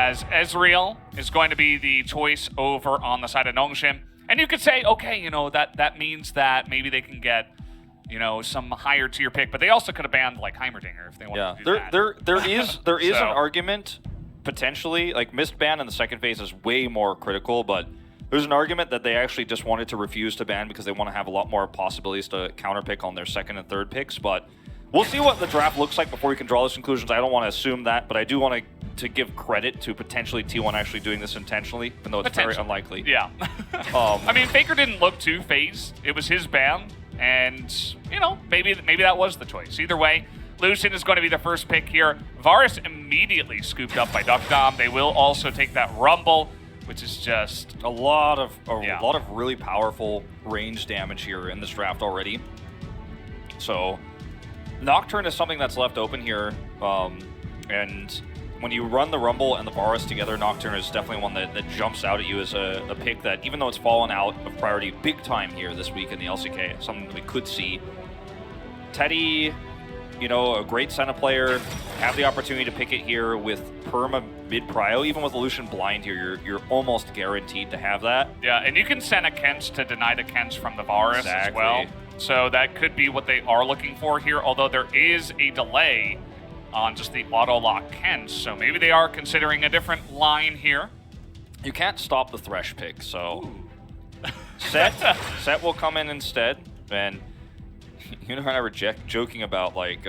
as Ezreal is going to be the choice over on the side of Nongshim. And you could say, okay, you know, that means that maybe they can get, you know, some higher tier pick, but they also could have banned like Heimerdinger if they wanted to do that. There is an argument potentially, like missed ban in the second phase is way more critical, but there's an argument that they actually just wanted to refuse to ban because they want to have a lot more possibilities to counter pick on their second and third picks. But we'll see what the draft looks like before we can draw those conclusions. I don't want to assume that, but I do want to give credit to potentially T1 actually doing this intentionally, even though it's very unlikely. Yeah. I mean, Faker didn't look too phased. It was his ban, and you know, maybe that was the choice. Either way, Lucian is going to be the first pick here. Varus immediately scooped up by Duckdom. They will also take that Rumble, which is just a lot of really powerful range damage here in this draft already. So Nocturne is something that's left open here, and when you run the Rumble and the Varus together, Nocturne is definitely one that jumps out at you as a pick that, even though it's fallen out of priority big time here this week in the LCK, something that we could see. Teddy, you know, a great Senna player, have the opportunity to pick it here with Perma mid-prio. Even with Lucian blind here, you're almost guaranteed to have that. Yeah, and you can send a Kench to deny the Kench from the Varus as well. So that could be what they are looking for here, although there is a delay on just the auto-lock Kench. So maybe they are considering a different line here. You can't stop the Thresh pick, so Set will come in instead. And you know, I were joking about like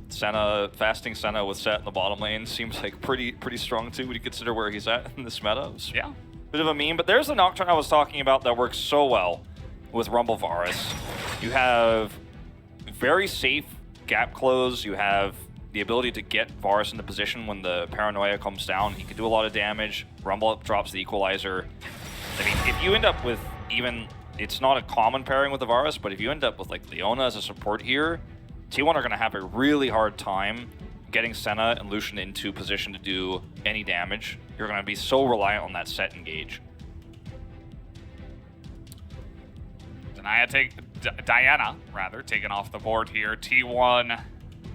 Senna, fasting Senna with Set in the bottom lane seems like pretty strong too when you consider where he's at in this meta. Yeah. Bit of a meme, but there's the Nocturne I was talking about that works so well with Rumble Varus. You have very safe gap close. You have the ability to get Varus into position when the Paranoia comes down. He can do a lot of damage. Rumble drops the Equalizer. I mean, if you end up with even... It's not a common pairing with the Varus, but if you end up with like Leona as a support here, T1 are going to have a really hard time getting Senna and Lucian into position to do any damage. You're going to be so reliant on that set engage. Diana, taken off the board here. T1,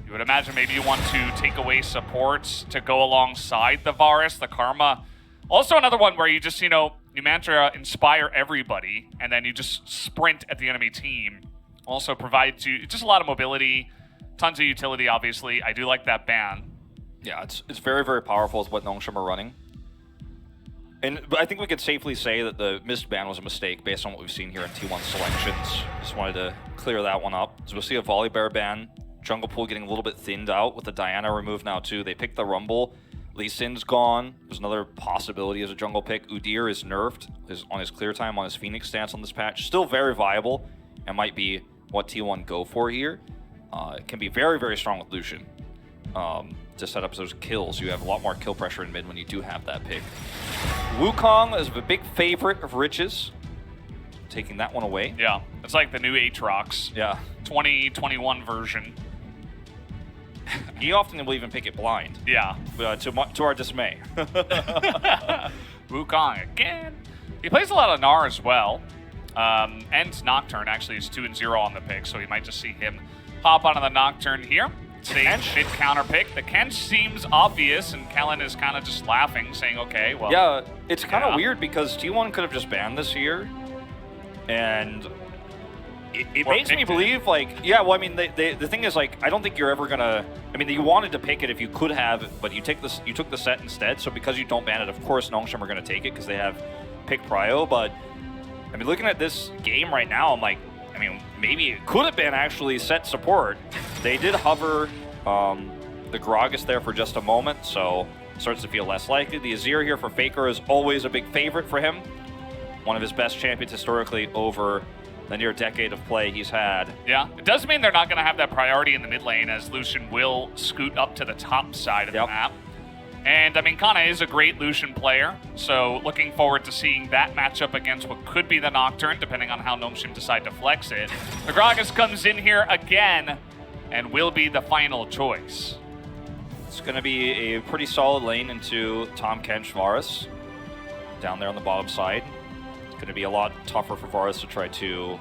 you would imagine maybe you want to take away supports to go alongside the Varus, the Karma. Also another one where you just, you know, you mantra inspire everybody, and then you just sprint at the enemy team. Also provides you just a lot of mobility, tons of utility, obviously. I do like that ban. Yeah, it's very, very powerful is what Nongshim are running. But I think we could safely say that the missed ban was a mistake based on what we've seen here in T1 selections. Just wanted to clear that one up. So we'll see a Volibear ban. Jungle Pool getting a little bit thinned out with the Diana removed now too. They picked the Rumble. Lee Sin's gone. There's another possibility as a jungle pick. Udyr is nerfed on his clear time, on his Phoenix stance on this patch. Still very viable and might be what T1 go for here. It can be very, very strong with Lucian to set up those kills. You have a lot more kill pressure in mid when you do have that pick. Wukong is a big favorite of Rich's. Taking that one away. Yeah, it's like the new Aatrox. Yeah. 2021 version. He often will even pick it blind. Yeah. To our dismay. Wukong again. He plays a lot of Gnar as well. And Nocturne actually is 2-0 on the pick, so you might just see him hop onto the Nocturne here. Safe mid counter pick. The Kench seems obvious, and Kellen is kind of just laughing, saying, okay, well. Yeah, it's kind of weird because T1 could have just banned this here. And it makes me believe, like, yeah, well, I mean, the thing is, like, I don't think you're ever gonna. I mean, you wanted to pick it if you could have, but you took the set instead. So because you don't ban it, of course, Nongshim are gonna take it because they have pick prio. But I mean, looking at this game right now, I'm like, I mean, maybe it could have been actually set support. They did hover the Gragas there for just a moment, so it starts to feel less likely. The Azir here for Faker is always a big favorite for him. One of his best champions historically over the near decade of play he's had. Yeah, it does mean they're not going to have that priority in the mid lane, as Lucian will scoot up to the top side of the map. And I mean, Kana is a great Lucian player, so looking forward to seeing that matchup against what could be the Nocturne, depending on how Nongshim decide to flex it. The Gragas comes in here again and will be the final choice. It's going to be a pretty solid lane into Tom Kench Varus down there on the bottom side. It's going to be a lot tougher for Varus to try to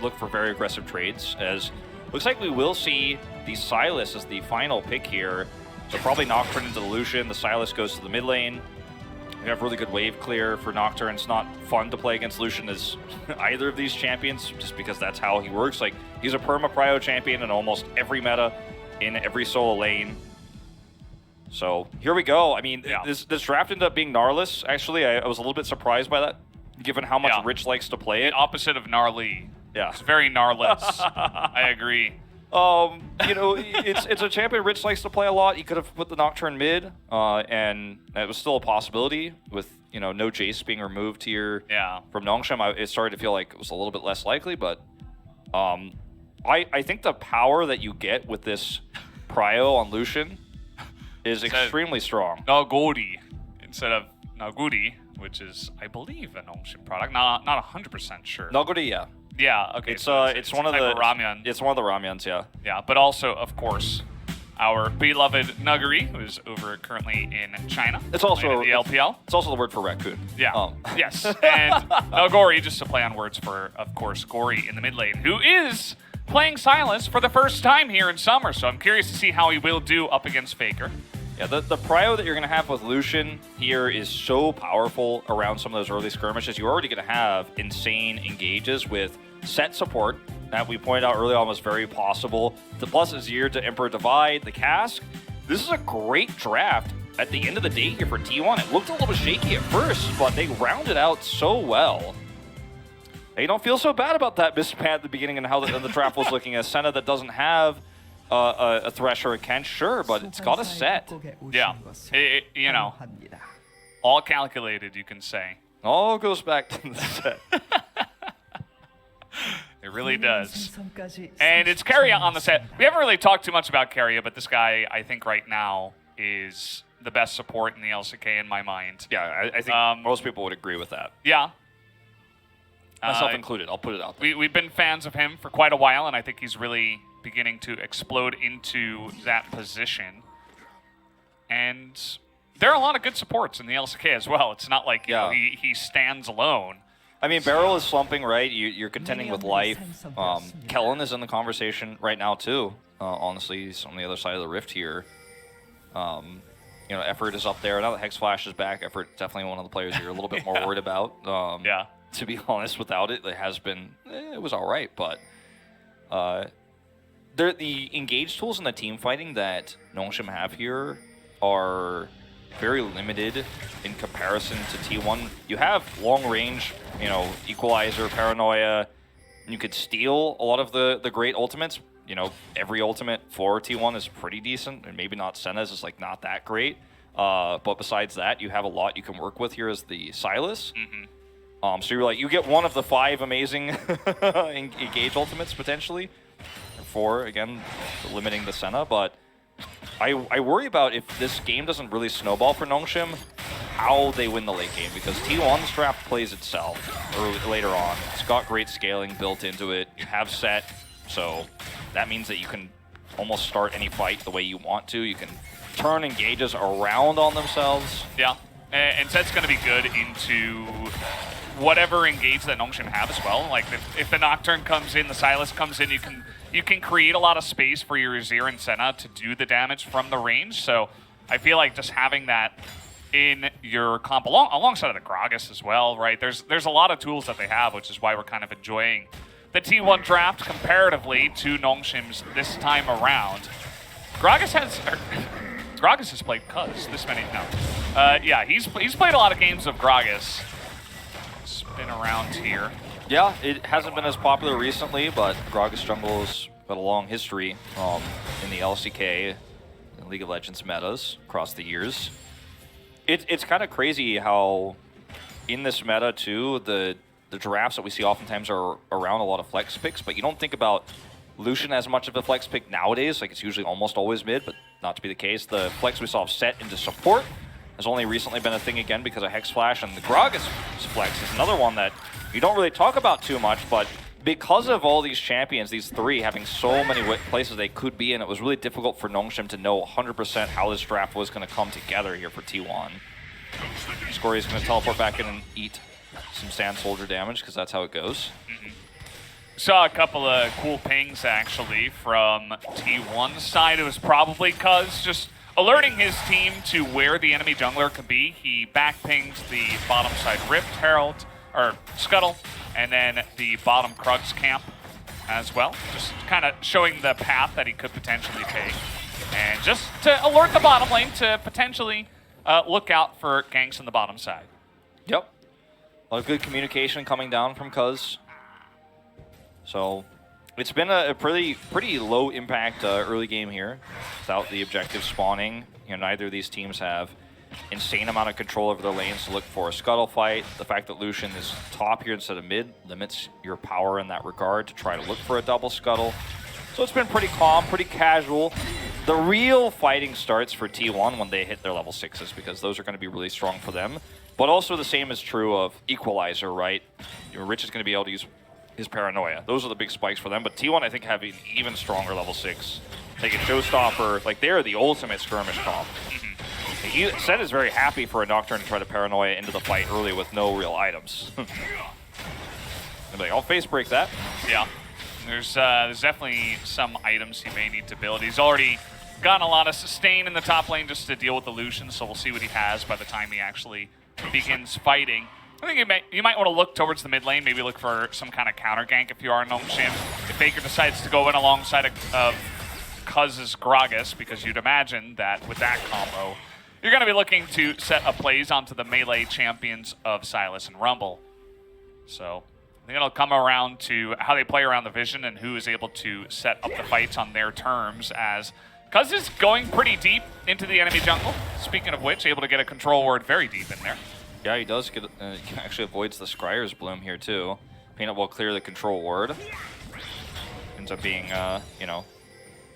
look for very aggressive trades, as looks like we will see the Sylas as the final pick here. So probably Nocturne into the Lucian. The Sylas goes to the mid lane. We have really good wave clear for Nocturne. It's not fun to play against Lucian as either of these champions, just because that's how he works. Like, he's a perma prio champion in almost every meta, in every solo lane. So here we go. I mean, this draft ended up being Gnarless. Actually, I was a little bit surprised by that, given how much Rich likes to play it. The opposite of gnarly. Yeah. It's very gnarless. I agree. You know, it's a champion Rich likes to play a lot. He could have put the Nocturne mid, and it was still a possibility with, you know, no Jace being removed here from Nongshim. It started to feel like it was a little bit less likely, but I think the power that you get with this prio on Lucian is extremely strong. Nagori instead of Naguri, which is, I believe, a Nongshim product. Not 100% sure. Nagori, yeah. Yeah, okay. It's one of the ramyun. It's one of the ramyuns, yeah. Yeah, but also, of course, our beloved Naguri, who's over currently in China. It's also the LPL. It's also the word for raccoon. Yeah. Yes. And Nagori, just to play on words for, of course, Gory in the mid lane, who is playing Sylas for the first time here in summer. So I'm curious to see how he will do up against Faker. Yeah, the prio that you're going to have with Lucian here is so powerful around some of those early skirmishes. You're already going to have insane engages with set support that we pointed out early on was very possible. The plus Azir to Emperor Divide, the cask. This is a great draft at the end of the day here for T1. It looked a little shaky at first, but they rounded out so well. You don't feel so bad about that mismatch at the beginning and how the draft was looking. A Senna that doesn't have a Thresh or a Kench, sure, but it's got a set. Yeah, you know, all calculated, you can say. All goes back to the set. It really does. And it's Keria on the set. We haven't really talked too much about Keria, but this guy, I think right now, is the best support in the LCK in my mind. Yeah, I think most people would agree with that. Yeah. Myself included, I'll put it out there. We've been fans of him for quite a while, and I think he's really beginning to explode into that position. And there are a lot of good supports in the LCK as well. It's not like you know, he stands alone. I mean, Beryl is slumping, right? You're contending with life. Kellen is in the conversation right now, too. Honestly, he's on the other side of the rift here. You know, Effort is up there. Now that Hex Flash is back, Effort definitely one of the players you're a little bit more worried about. Yeah. To be honest, without it, it has been, it was all right. But the engage tools in the team fighting that Nongshim have here are very limited in comparison to T1. You have long range, you know, Equalizer, Paranoia. You could steal a lot of the great ultimates. You know, every ultimate for T1 is pretty decent, and maybe not Senna's is like not that great. But besides that, you have a lot you can work with here as the Sylas. So you're like, you get one of the 5 amazing engage ultimates potentially. 4, again, limiting the Senna, but I worry about if this game doesn't really snowball for Nongshim, how they win the late game, because T1's draft plays itself later on. It's got great scaling built into it. You have set, so that means that you can almost start any fight the way you want to. You can turn engages around on themselves. Yeah, and set's going to be good into whatever engage that Nongshim have as well. Like if the Nocturne comes in, the Sylas comes in, you can create a lot of space for your Azir and Senna to do the damage from the range. So I feel like just having that in your comp alongside of the Gragas as well, right? There's a lot of tools that they have, which is why we're kind of enjoying the T1 draft comparatively to Nongshim's this time around. Gragas has played Cuz this many. No, yeah, he's played a lot of games of Gragas. Been around here. Yeah, it hasn't been as popular recently, but Gragas jungle's got a long history in the LCK and League of Legends metas across the years. It's kind of crazy how in this meta too, the drafts that we see oftentimes are around a lot of flex picks, but you don't think about Lucian as much of a flex pick nowadays. Like, it's usually almost always mid, but not to be the case. The flex we saw set into support has only recently been a thing again because of Hex Flash, and the Gragas flex is another one that you don't really talk about too much, but because of all these champions, these 3 having so many places they could be in, it was really difficult for Nongshim to know 100% how this draft was going to come together here for T1. Scory's going to teleport back in and eat some Sand Soldier damage, because that's how it goes. Saw a couple of cool pings, actually, from T1's side. It was probably Cuz just alerting his team to where the enemy jungler could be. He backpinged the bottom side Rift Herald, or Scuttle, and then the bottom Krugs camp as well. Just kind of showing the path that he could potentially take. And just to alert the bottom lane to potentially look out for ganks on the bottom side. Yep. A lot of good communication coming down from Cuz. So it's been a pretty low impact early game here without the objective spawning. You know, neither of these teams have insane amount of control over their lanes to look for a scuttle fight. The fact that Lucian is top here instead of mid limits your power in that regard to try to look for a double scuttle. So it's been pretty calm, pretty casual. The real fighting starts for T1 when they hit their level 6s, because those are going to be really strong for them. But also the same is true of Equalizer, right? Rich is going to be able to use his Paranoia. Those are the big spikes for them. But T1, I think, have an even stronger level 6. They get Showstopper. Like, they're the ultimate skirmish comp. Set is very happy for a Nocturne to try to Paranoia into the fight early with no real items. Like, I'll face break that. Yeah. There's definitely some items he may need to build. He's already gotten a lot of sustain in the top lane just to deal with the Lucian, so we'll see what he has by the time he actually begins fighting. I think you might want to look towards the mid lane, maybe look for some kind of counter gank if you are Nongshim. If Faker decides to go in alongside of Cuz's Gragas, because you'd imagine that with that combo, you're going to be looking to set up plays onto the melee champions of Sylas and Rumble. So I think it'll come around to how they play around the vision and who is able to set up the fights on their terms, as Cuz is going pretty deep into the enemy jungle. Speaking of which, able to get a control ward very deep in there. Yeah, he does get. He actually avoids the Scryer's Bloom here too. Peanut will clear the control ward. Ends up being, you know,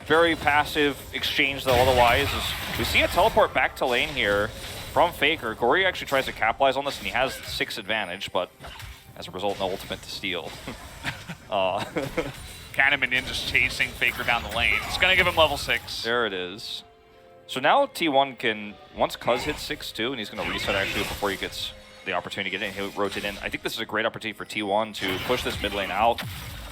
very passive exchange though. Otherwise, is we see a teleport back to lane here from Faker. Gory actually tries to capitalize on this, and he has 6 advantage, but as a result, no ultimate to steal. Cannon and just chasing Faker down the lane. It's gonna give him level 6. There it is. So now T1 can, once Cuz hits 6-2, and he's going to reset actually before he gets the opportunity to get in, he'll rotate in. I think this is a great opportunity for T1 to push this mid lane out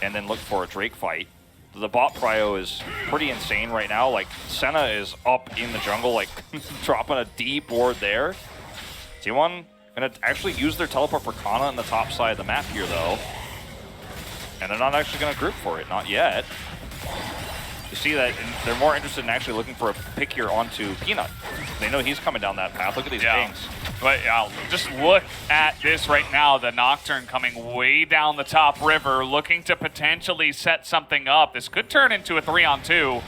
and then look for a Drake fight. The bot prio is pretty insane right now. Like, Senna is up in the jungle, like, dropping a deep ward there. T1 going to actually use their teleport for Kana on the top side of the map here, though. And they're not actually going to group for it, not yet. You see that they're more interested in actually looking for a pick here onto Peanut. They know he's coming down that path. Look at these pings. But yeah, just look at this right now. The Nocturne coming way down the top river, looking to potentially set something up. This could turn into a 3-on-2.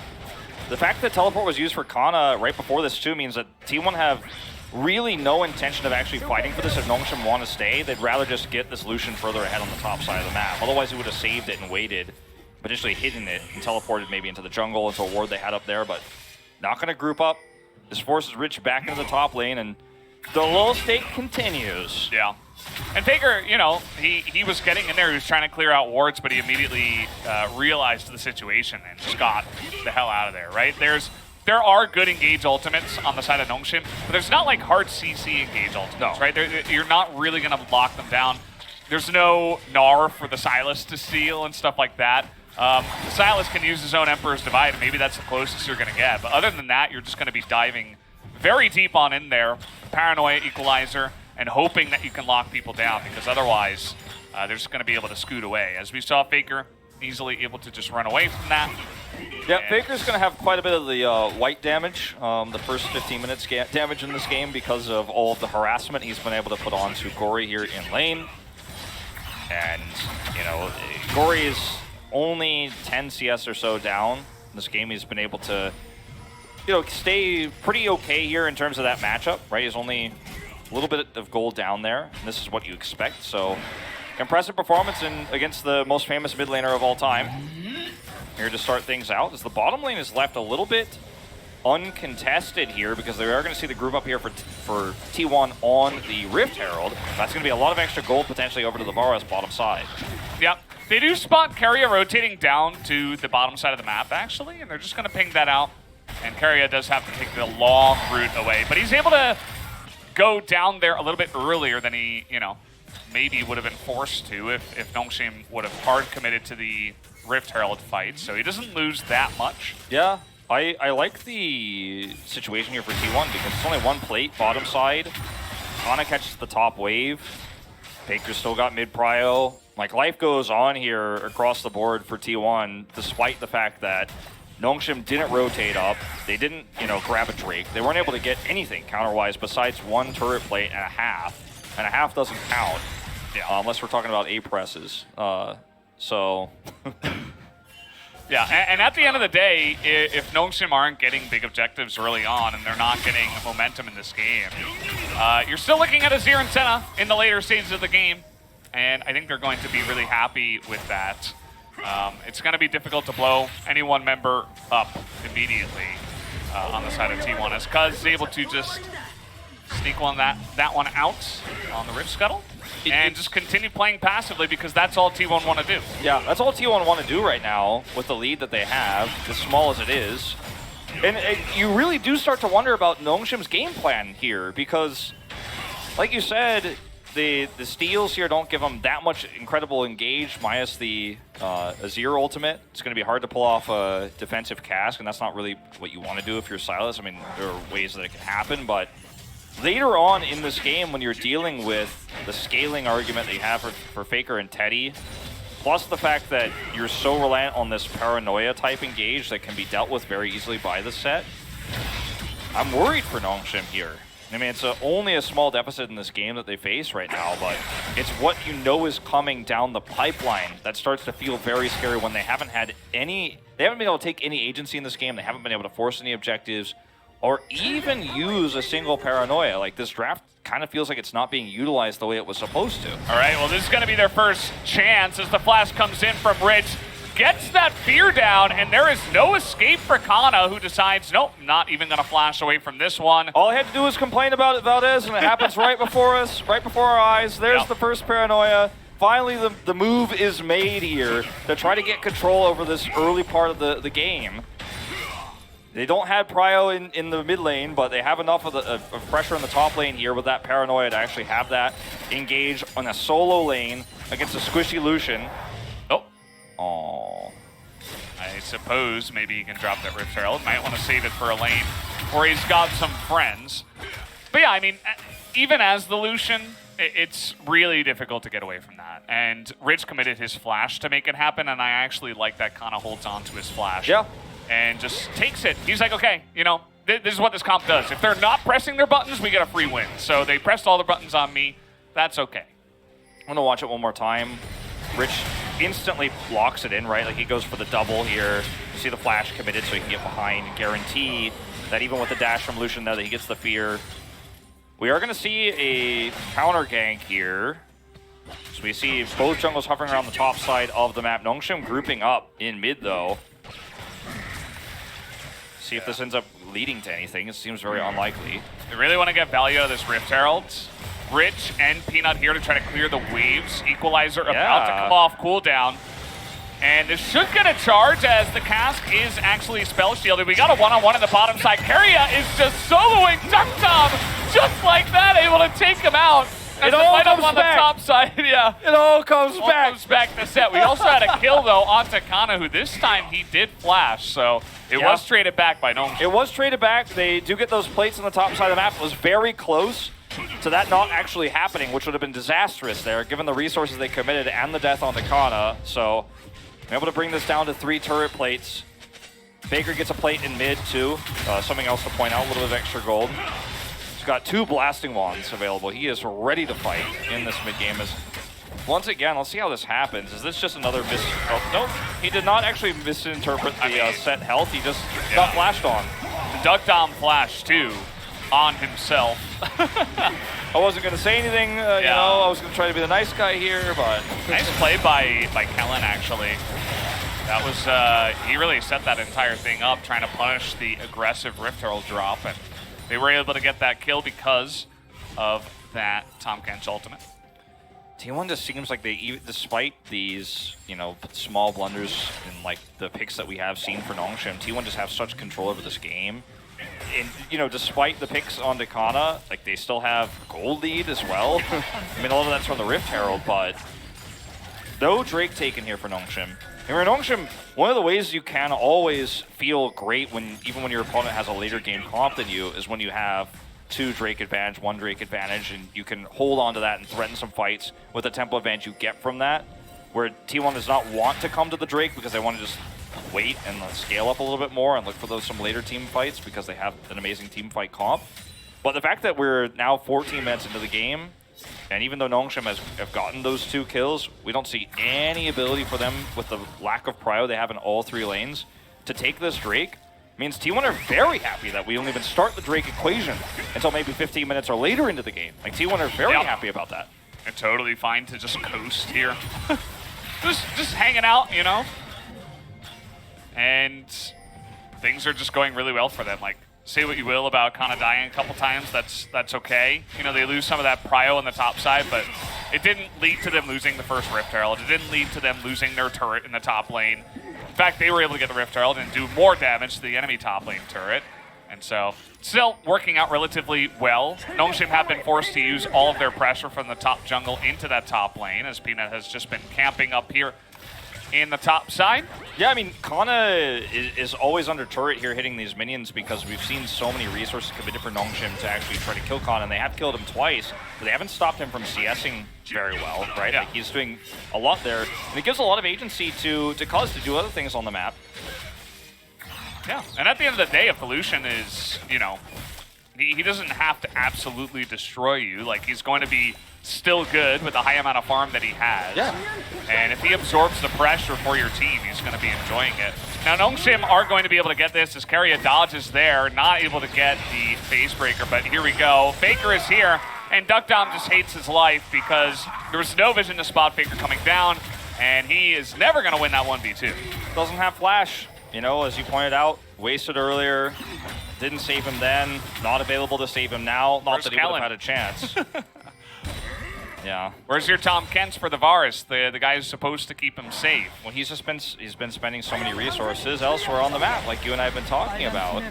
The fact that teleport was used for Kana right before this too means that T1 have really no intention of actually fighting for this if Nongshim want to stay. They'd rather just get this Lucian further ahead on the top side of the map. Otherwise, he would have saved it and waited, potentially hidden it and teleported maybe into the jungle, into a ward they had up there, but not going to group up. This forces Rich back into the top lane, and the low stake continues. Yeah. And Faker, you know, he was getting in there, he was trying to clear out wards, but he immediately realized the situation and just got the hell out of there, right? There are good engage ultimates on the side of Nongshim, but there's not like hard CC engage ultimates, right? You're not really going to lock them down. There's no Gnar for the Sylas to steal and stuff like that. Sylas can use his own Emperor's Divide, and maybe that's the closest you're going to get. But other than that, you're just going to be diving very deep on in there, Paranoia, Equalizer, and hoping that you can lock people down, because otherwise they're just going to be able to scoot away. As we saw Faker easily able to just run away from that. Yeah, Faker's going to have quite a bit of the white damage, the first 15 minutes damage in this game, because of all of the harassment he's been able to put on to Gory here in lane. And, you know, Gory is only 10 CS or so down in this game. He's been able to, you know, stay pretty okay here in terms of that matchup, right? He's only a little bit of gold down there, and this is what you expect. So, impressive performance against the most famous mid laner of all time. Here to start things out, as the bottom lane is left a little bit uncontested here, because they are going to see the group up here for T1 on the Rift Herald. That's going to be a lot of extra gold potentially over to the Varus bottom side. Yep. They do spot Keria rotating down to the bottom side of the map, actually, and they're just going to ping that out. And Keria does have to take the long route away, but he's able to go down there a little bit earlier than he, you know, maybe would have been forced to if Nongshim would have hard committed to the Rift Herald fight, so he doesn't lose that much. Yeah, I like the situation here for T1 because it's only one plate, bottom side. Kana catches the top wave. Baker's still got mid prio. Like, life goes on here across the board for T1, despite the fact that Nongshim didn't rotate up. They didn't, you know, grab a Drake. They weren't able to get anything counter-wise besides one turret plate and a half. And a half doesn't count, unless we're talking about A presses. So... Yeah, and at the end of the day, if Nongshim aren't getting big objectives early on and they're not getting momentum in this game, you're still looking at a Zirin Senna in the later stages of the game, and I think they're going to be really happy with that. It's going to be difficult to blow any one member up immediately on the side of T1, as Cuz is able to just sneak that one out on the Rift Scuttle. And just continue playing passively because that's all T1 want to do. Yeah, that's all T1 want to do right now with the lead that they have, as small as it is. And you really do start to wonder about Nongshim's game plan here because, like you said, the steals here don't give them that much incredible engage minus the Azir ultimate. It's going to be hard to pull off a defensive cask, and that's not really what you want to do if you're Silas. I mean, there are ways that it can happen, but later on in this game, when you're dealing with the scaling argument that you have for Faker and Teddy, plus the fact that you're so reliant on this paranoia type engage that can be dealt with very easily by the set, I'm worried for Nongshim here. I mean, it's only a small deficit in this game that they face right now, but it's what you know is coming down the pipeline that starts to feel very scary when they haven't been able to take any agency in this game, they haven't been able to force any objectives, or even use a single paranoia. Like, this draft kind of feels like it's not being utilized the way it was supposed to. All right, well, this is going to be their first chance as the flash comes in from Rich. Gets that fear down, and there is no escape for Kana, who decides, nope, not even going to flash away from this one. All I had to do was complain about it, Valdez, and it happens right before us, right before our eyes. There's the first paranoia. Finally, the move is made here to try to get control over this early part of the game. They don't have prio in the mid lane, but they have enough of pressure in the top lane here with that paranoia to actually have that engage on a solo lane against a squishy Lucian. Oh. I suppose maybe he can drop that Rift Herald. Might want to save it for a lane where he's got some friends. But yeah, I mean, even as the Lucian, it's really difficult to get away from that. And Rich committed his flash to make it happen, and I actually like that Kana holds on to his flash. Yeah. And just takes it. He's like, okay, you know, this is what this comp does. If they're not pressing their buttons, we get a free win. So they pressed all the buttons on me. That's okay. I'm going to watch it one more time. Rich instantly blocks it in, right? Like, he goes for the double here. You see the flash committed so he can get behind and guarantee that even with the dash from Lucian there that he gets the fear. We are going to see a counter gank here. So we see both jungles hovering around the top side of the map. Nongshim grouping up in mid, though. See if this ends up leading to anything. It seems very unlikely. They really want to get value out of this Rift Herald. Rich and Peanut here to try to clear the waves. Equalizer about to come off cooldown. And this should get a charge as the cask is actually spell shielded. We got a one-on-one in the bottom side. Keria is just soloing Duck Tom just like that, able to take him out. It all comes on back. The top side, yeah. It all comes back. Comes back to set. We also had a kill, though, onto Kana, who this time he did flash, so it was traded back by Nongshim. It was traded back. They do get those plates on the top side of the map. It was very close to that not actually happening, which would have been disastrous there, given the resources they committed and the death onto Kana. So, able to bring this down to 3 turret plates. Baker gets a plate in mid, too. Something else to point out, a little bit of extra gold. He's got 2 blasting wands available. He is ready to fight in this mid game. Once again, let's see how this happens. Is this just another nope. He did not actually misinterpret the set health. He just got flashed on. The Duck Dom flash, too, on himself. I wasn't going to say anything, you know, I was going to try to be the nice guy here, but... Nice play by Kellen, actually. That was, he really set that entire thing up, trying to punish the aggressive Rift Herald drop, and they were able to get that kill because of that Tahm Kench ultimate. T1 just seems like they, despite these, you know, small blunders and like the picks that we have seen for Nongshim, T1 just have such control over this game. And, you know, despite the picks on Kana, like, they still have gold lead as well. I mean, a lot of that's from the Rift Herald, but no Drake taken here for Nongshim. And Nongshim, one of the ways you can always feel great even when your opponent has a later game comp than you is when you have 2 Drake advantage, 1 Drake advantage, and you can hold on to that and threaten some fights with the tempo advantage you get from that, where T1 does not want to come to the Drake because they want to just wait and scale up a little bit more and look for some later team fights because they have an amazing team fight comp. But the fact that we're now 14 minutes into the game, and even though Nongshim have gotten those 2 kills, we don't see any ability for them with the lack of prio they have in all 3 lanes to take this Drake. Means T1 are very happy that we don't even start the Drake equation until maybe 15 minutes or later into the game. Like, T1 are very happy about that. They're totally fine to just coast here. just hanging out, you know? And things are just going really well for them. Like, say what you will about kind of dying a couple times, that's okay. You know, they lose some of that prio on the top side, but it didn't lead to them losing the first Rift Herald. It didn't lead to them losing their turret in the top lane. In fact, they were able to get the Rift Herald and do more damage to the enemy top lane turret. And so, still working out relatively well. Nongshim have been forced to use all of their pressure from the top jungle into that top lane, as Peanut has just been camping up here in the top side. Yeah, I mean, Kana is always under turret here hitting these minions because we've seen so many resources committed for Nongshim to actually try to kill Kana, and they have killed him twice, but they haven't stopped him from CSing very well, right? Yeah. Like, he's doing a lot there, and it gives a lot of agency to Cuz to do other things on the map. Yeah, and at the end of the day, if Evolution is, you know, he doesn't have to absolutely destroy you. Like, he's going to be still good with the high amount of farm that he has. Yeah. And if he absorbs the pressure for your team, he's going to be enjoying it. Now, Nongshim are going to be able to get this as Keria dodges there, not able to get the phase breaker, but here we go. Faker is here, and Duckdom just hates his life because there was no vision to spot Faker coming down, and he is never going to win that 1v2. Doesn't have flash, you know, as you pointed out, wasted earlier, didn't save him then, not available to save him now, not Where's that he would Kellen? have had a chance. Yeah. Where's your Tom Kents for the Varus, the guy who's supposed to keep him safe? Well, he's been spending so many resources elsewhere on the map, like you and I have been talking about.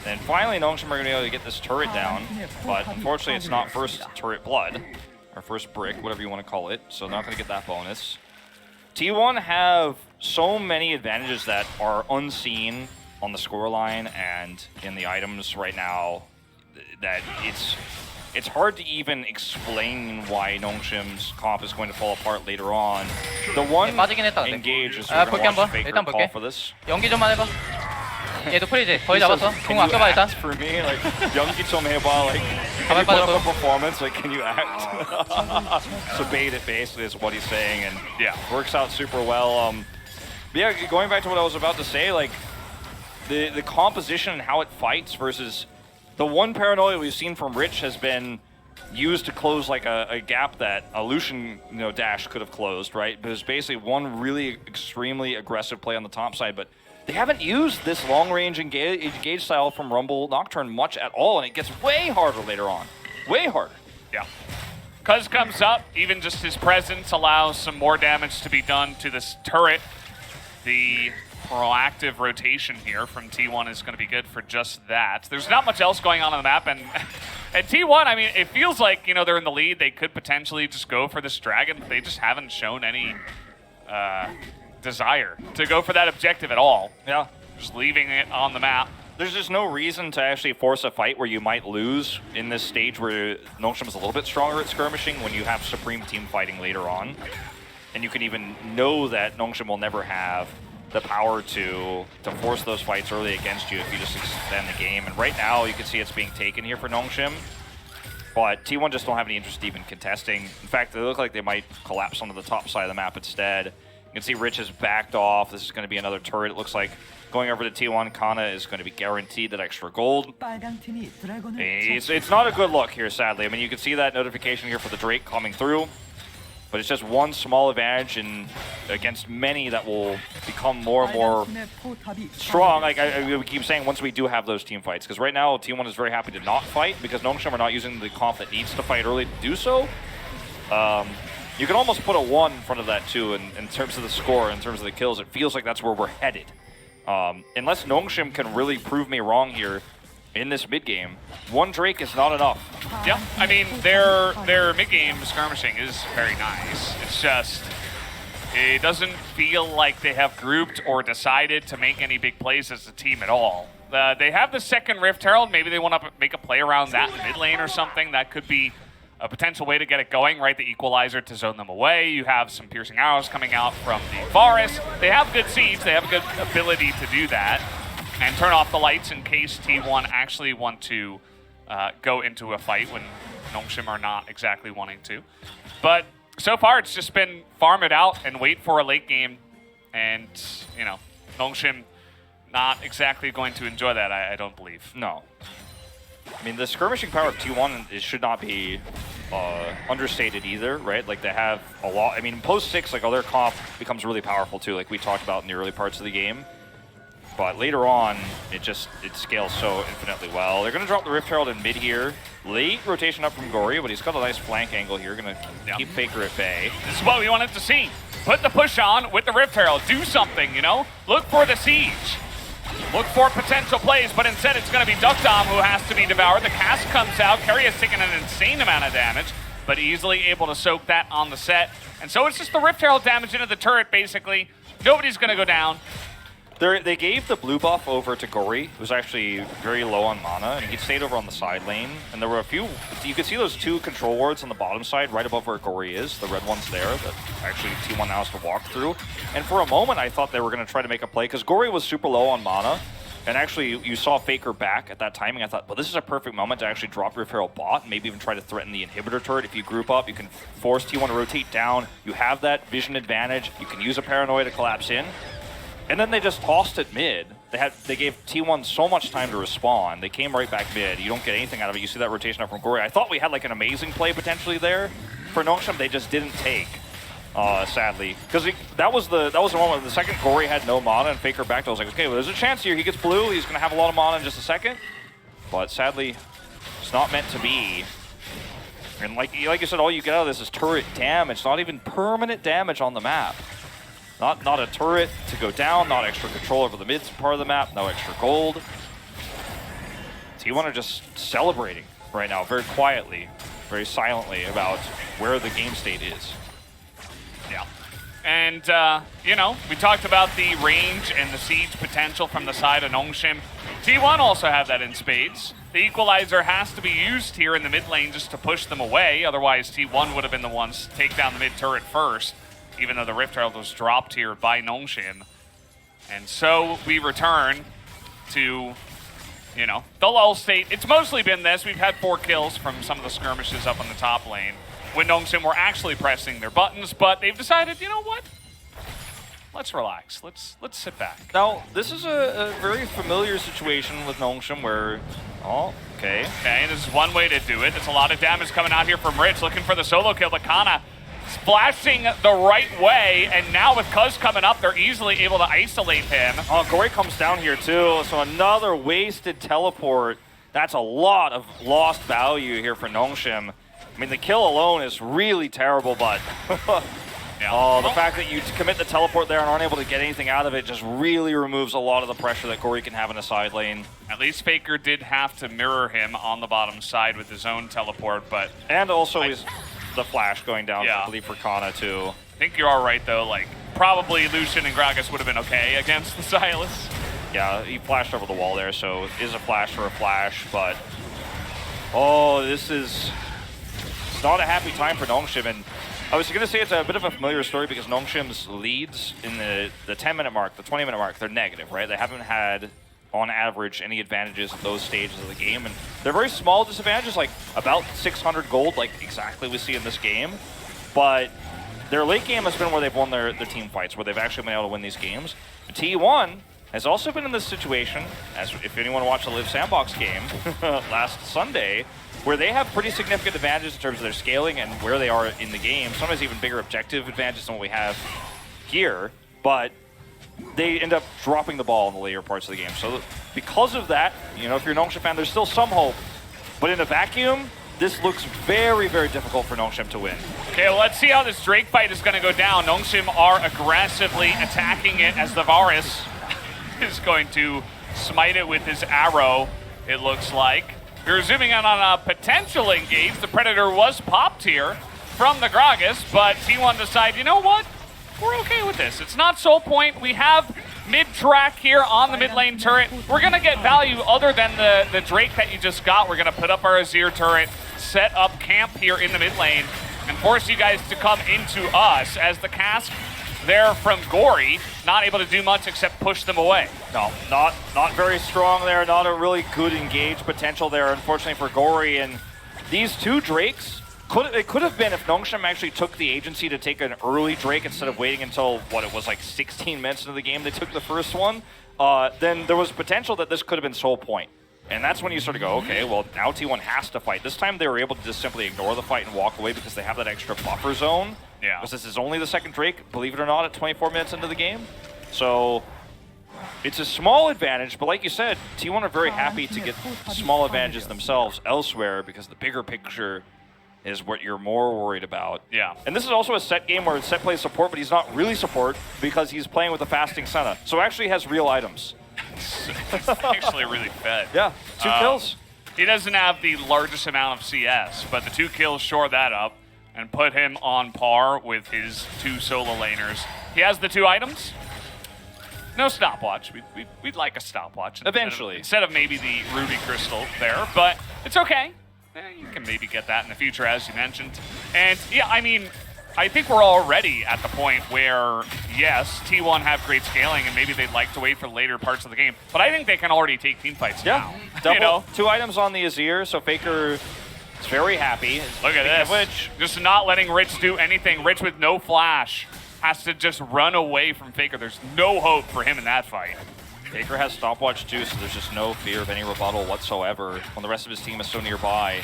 And finally, Nongshim are going to be able to get this turret down, but unfortunately, it's not first turret blood, or first brick, whatever you want to call it, so not going to get that bonus. T1 have so many advantages that are unseen on the scoreline and in the items right now that it's hard to even explain why Nongshim's comp is going to fall apart later on. The one engage is we're going to watch Faker call for this. 연기 좀만 해봐. 얘도 프리지. 거의 잡았어. 공 아껴봐 일단. For me, like, 연기 좀 해봐, like, can you put up a performance, like, can you act? So bait it, basically, is what he's saying, and yeah, works out super well. Yeah, going back to what I was about to say, like, the composition and how it fights versus the one paranoia we've seen from Rich has been used to close like a gap that a Lucian, you know, dash could have closed, right? But it's basically one really extremely aggressive play on the top side, but they haven't used this long-range engage style from Rumble Nocturne much at all, and it gets way harder later on. Way harder. Yeah. Cuz comes up, even just his presence allows some more damage to be done to this turret. The proactive rotation here from T1 is going to be good for just that. There's not much else going on the map, and at T1, I mean, it feels like, you know, they're in the lead. They could potentially just go for this dragon, but they just haven't shown any desire to go for that objective at all. Yeah. Just leaving it on the map. There's just no reason to actually force a fight where you might lose in this stage where Nongshim is a little bit stronger at skirmishing when you have supreme team fighting later on. And you can even know that Nongshim will never have the power to force those fights early against you if you just extend the game. And right now, you can see it's being taken here for Nongshim. But T1 just don't have any interest even contesting. In fact, they look like they might collapse onto the top side of the map instead. You can see Rich has backed off. This is going to be another turret. It looks like going over to T1, Kana is going to be guaranteed that extra gold. It's not a good look here, sadly. I mean, you can see that notification here for the Drake coming through. But it's just one small advantage and against many that will become more and more strong. Like I keep saying, once we do have those team fights. Because right now, T1 is very happy to not fight because Nongshim are not using the comp that needs to fight early to do so. You can almost put a 1 in front of that too in terms of the score, in terms of the kills. It feels like that's where we're headed. Unless Nongshim can really prove me wrong here in this mid-game, one Drake is not enough. Yeah, I mean, their mid-game skirmishing is very nice. It's just It doesn't feel like they have grouped or decided to make any big plays as a team at all. They have the second Rift Herald. Maybe they want to make a play around that mid lane or something. That could be a potential way to get it going, right? The equalizer to zone them away. You have some piercing arrows coming out from the Varus. They have good siege. They have a good ability to do that. And turn off the lights in case T1 actually want to go into a fight when Nongshim are not exactly wanting to. But so far, it's just been farm it out and wait for a late game. And, you know, Nongshim not exactly going to enjoy that, I don't believe. No. I mean, the skirmishing power of T1 should not be understated either, right? Like, they have a lot. I mean, post 6, like, their comp becomes really powerful too, like we talked about in the early parts of the game. But later on, it scales so infinitely well. They're going to drop the Rift Herald in mid here. Late rotation up from Gory, but he's got a nice flank angle here. Going to keep Faker at bay. This is what we wanted to see. Put the push on with the Rift Herald. Do something, you know? Look for the siege. Look for potential plays, but instead it's going to be Duckdom who has to be devoured. The cast comes out. Kerry has taken an insane amount of damage, but easily able to soak that on the set. And so it's just the Rift Herald damage into the turret, basically. Nobody's going to go down. They gave the blue buff over to Gory, who was actually very low on mana, and he stayed over on the side lane. And there were a few, you could see those 2 control wards on the bottom side, right above where Gory is. The red one's there that actually T1 now has to walk through. And for a moment, I thought they were going to try to make a play, because Gory was super low on mana. And actually, you saw Faker back at that timing. I thought, well, this is a perfect moment to actually drop Rift Herald bot, and maybe even try to threaten the inhibitor turret. If you group up, you can force T1 to rotate down. You have that vision advantage. You can use a paranoia to collapse in. And then they just tossed it mid. They gave T1 so much time to respawn. They came right back mid. You don't get anything out of it. You see that rotation up from Gory. I thought we had like an amazing play potentially there for Nongshim. They just didn't take, sadly, because that was the moment. The second Gory had no mana and Faker backed. I was like, okay, well, there's a chance here. He gets blue. He's gonna have a lot of mana in just a second. But sadly, it's not meant to be. And like you said, all you get out of this is turret damage. Not even permanent damage on the map. Not a turret to go down, not extra control over the mid part of the map, no extra gold. T1 are just celebrating right now, very quietly, very silently about where the game state is. Yeah. And, you know, we talked about the range and the siege potential from the side of Nongshim. T1 also have that in spades. The equalizer has to be used here in the mid lane just to push them away, otherwise T1 would have been the ones to take down the mid turret first, even though the Rift Herald was dropped here by Nongshim. And so we return to, you know, the LoL state. It's mostly been this. We've had 4 kills from some of the skirmishes up on the top lane when Nongshim were actually pressing their buttons, but they've decided, you know what? Let's relax. Let's sit back. Now, this is a very familiar situation with Nongshim where, okay, this is one way to do it. There's a lot of damage coming out here from Rich, looking for the solo kill, but Kana splashing the right way, and now with Cuz coming up, they're easily able to isolate him. Gory comes down here too, so another wasted teleport. That's a lot of lost value here for Nongshim. I mean, the kill alone is really terrible, but yeah. The fact that you commit the teleport there and aren't able to get anything out of it just really removes a lot of the pressure that Gory can have in a side lane. At least Faker did have to mirror him on the bottom side with his own teleport, but... And also the flash going down, I believe, for Kana too. I think you're all right though. Like, probably Lucian and Gragas would have been okay against the Silas. Yeah, he flashed over the wall there, so it is a flash for a flash, but this is not a happy time for Nongshim. And I was going to say it's a bit of a familiar story because Nongshim's leads in the 10-minute mark, the 20-minute mark, they're negative, right? They haven't had, on average, any advantages at those stages of the game, and they're very small disadvantages, like about 600 gold, like exactly we see in this game. But their late game has been where they've won their team fights, where they've actually been able to win these games. And T1 has also been in this situation, as if anyone watched the Live Sandbox game last Sunday, where they have pretty significant advantages in terms of their scaling and where they are in the game. Sometimes even bigger objective advantages than what we have here, but they end up dropping the ball in the later parts of the game. So because of that, you know, if you're a Nongshim fan, there's still some hope. But in a vacuum, this looks very, very difficult for Nongshim to win. Okay, well, let's see how this Drake fight is going to go down. Nongshim are aggressively attacking it as the Varus is going to smite it with his arrow, it looks like. We're zooming in on a potential engage. The Predator was popped here from the Gragas, but T1 decide, you know what? we're okay with this. It's not Soul Point. We have mid-track here on the mid lane turret. We're going to get value other than the Drake that you just got. We're going to put up our Azir turret, set up camp here in the mid lane, and force you guys to come into us as the cask there from Gory, not able to do much except push them away. No, not very strong there. Not a really good engage potential there, unfortunately, for Gory. And these two Drakes, it could have been if Nongshim actually took the agency to take an early Drake instead of waiting until, what, it was like 16 minutes into the game they took the first one, then there was potential that this could have been Soul Point. And that's when you sort of go, okay, well, now T1 has to fight. This time they were able to just simply ignore the fight and walk away because they have that extra buffer zone. Yeah. Because this is only the second Drake, believe it or not, at 24 minutes into the game. So it's a small advantage, but like you said, T1 are very happy to get small advantages themselves elsewhere because the bigger picture is what you're more worried about. Yeah. And this is also a set game where Set plays support, but he's not really support because he's playing with a fasting Senna. So actually has real items. Actually really fed. Yeah, 2 kills. He doesn't have the largest amount of CS, but the 2 kills shore that up and put him on par with his 2 solo laners. He has the 2 items. No stopwatch. We'd like a stopwatch. Eventually. Instead of maybe the Ruby Crystal there, but it's okay. You can maybe get that in the future, as you mentioned. And yeah, I mean, I think we're already at the point where, yes, T1 have great scaling and maybe they'd like to wait for later parts of the game, but I think they can already take team fights now. Double, you know? 2 items on the Azir, so Faker is very happy. Look at this. Which, just not letting Rich do anything. Rich with no flash has to just run away from Faker. There's no hope for him in that fight. Faker has stopwatch too, so there's just no fear of any rebuttal whatsoever when the rest of his team is so nearby.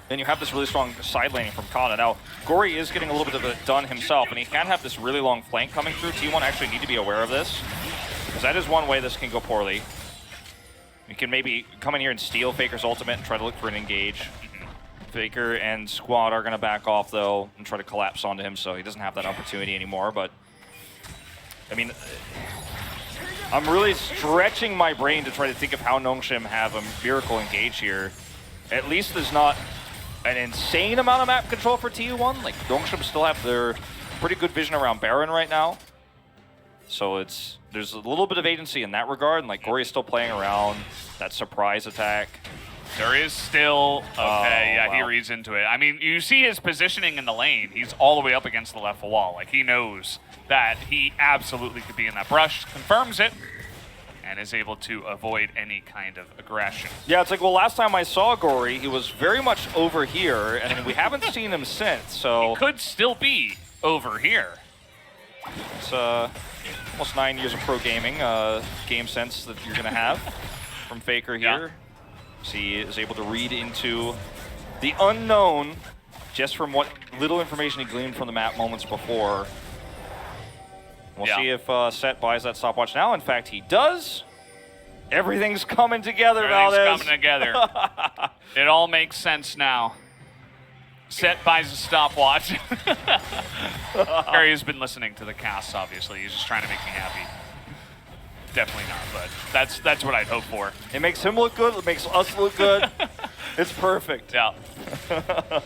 Then you have this really strong side laning from Kana. Now, Gory is getting a little bit of it done himself, and he can have this really long flank coming through. T1 actually need to be aware of this, because that is one way this can go poorly. You can maybe come in here and steal Faker's ultimate and try to look for an engage. Faker and Squad are going to back off, though, and try to collapse onto him, so he doesn't have that opportunity anymore. But, I mean, I'm really stretching my brain to try to think of how Nongshim have a miracle engage here. At least there's not an insane amount of map control for T1. Like, Nongshim still have their pretty good vision around Baron right now. So there's a little bit of agency in that regard, and like Gory is still playing around that surprise attack. There is still, okay, yeah, wow. He reads into it. I mean, you see his positioning in the lane. He's all the way up against the left wall. Like, he knows that he absolutely could be in that brush, confirms it, and is able to avoid any kind of aggression. Yeah, it's like, well, last time I saw Gory, he was very much over here, and we haven't seen him since, so... He could still be over here. It's almost 9 years of pro gaming, game sense that you're going to have from Faker here. Yeah. He is able to read into the unknown just from what little information he gleaned from the map moments before. We'll see if Set buys that stopwatch now. In fact, he does. Everything's coming together, Valdez. Everything's coming together. It all makes sense now. Set buys a stopwatch. Harry's been listening to the cast, obviously. He's just trying to make me happy. Definitely not, but that's what I'd hope for. It makes him look good. It makes us look good. It's perfect. Yeah.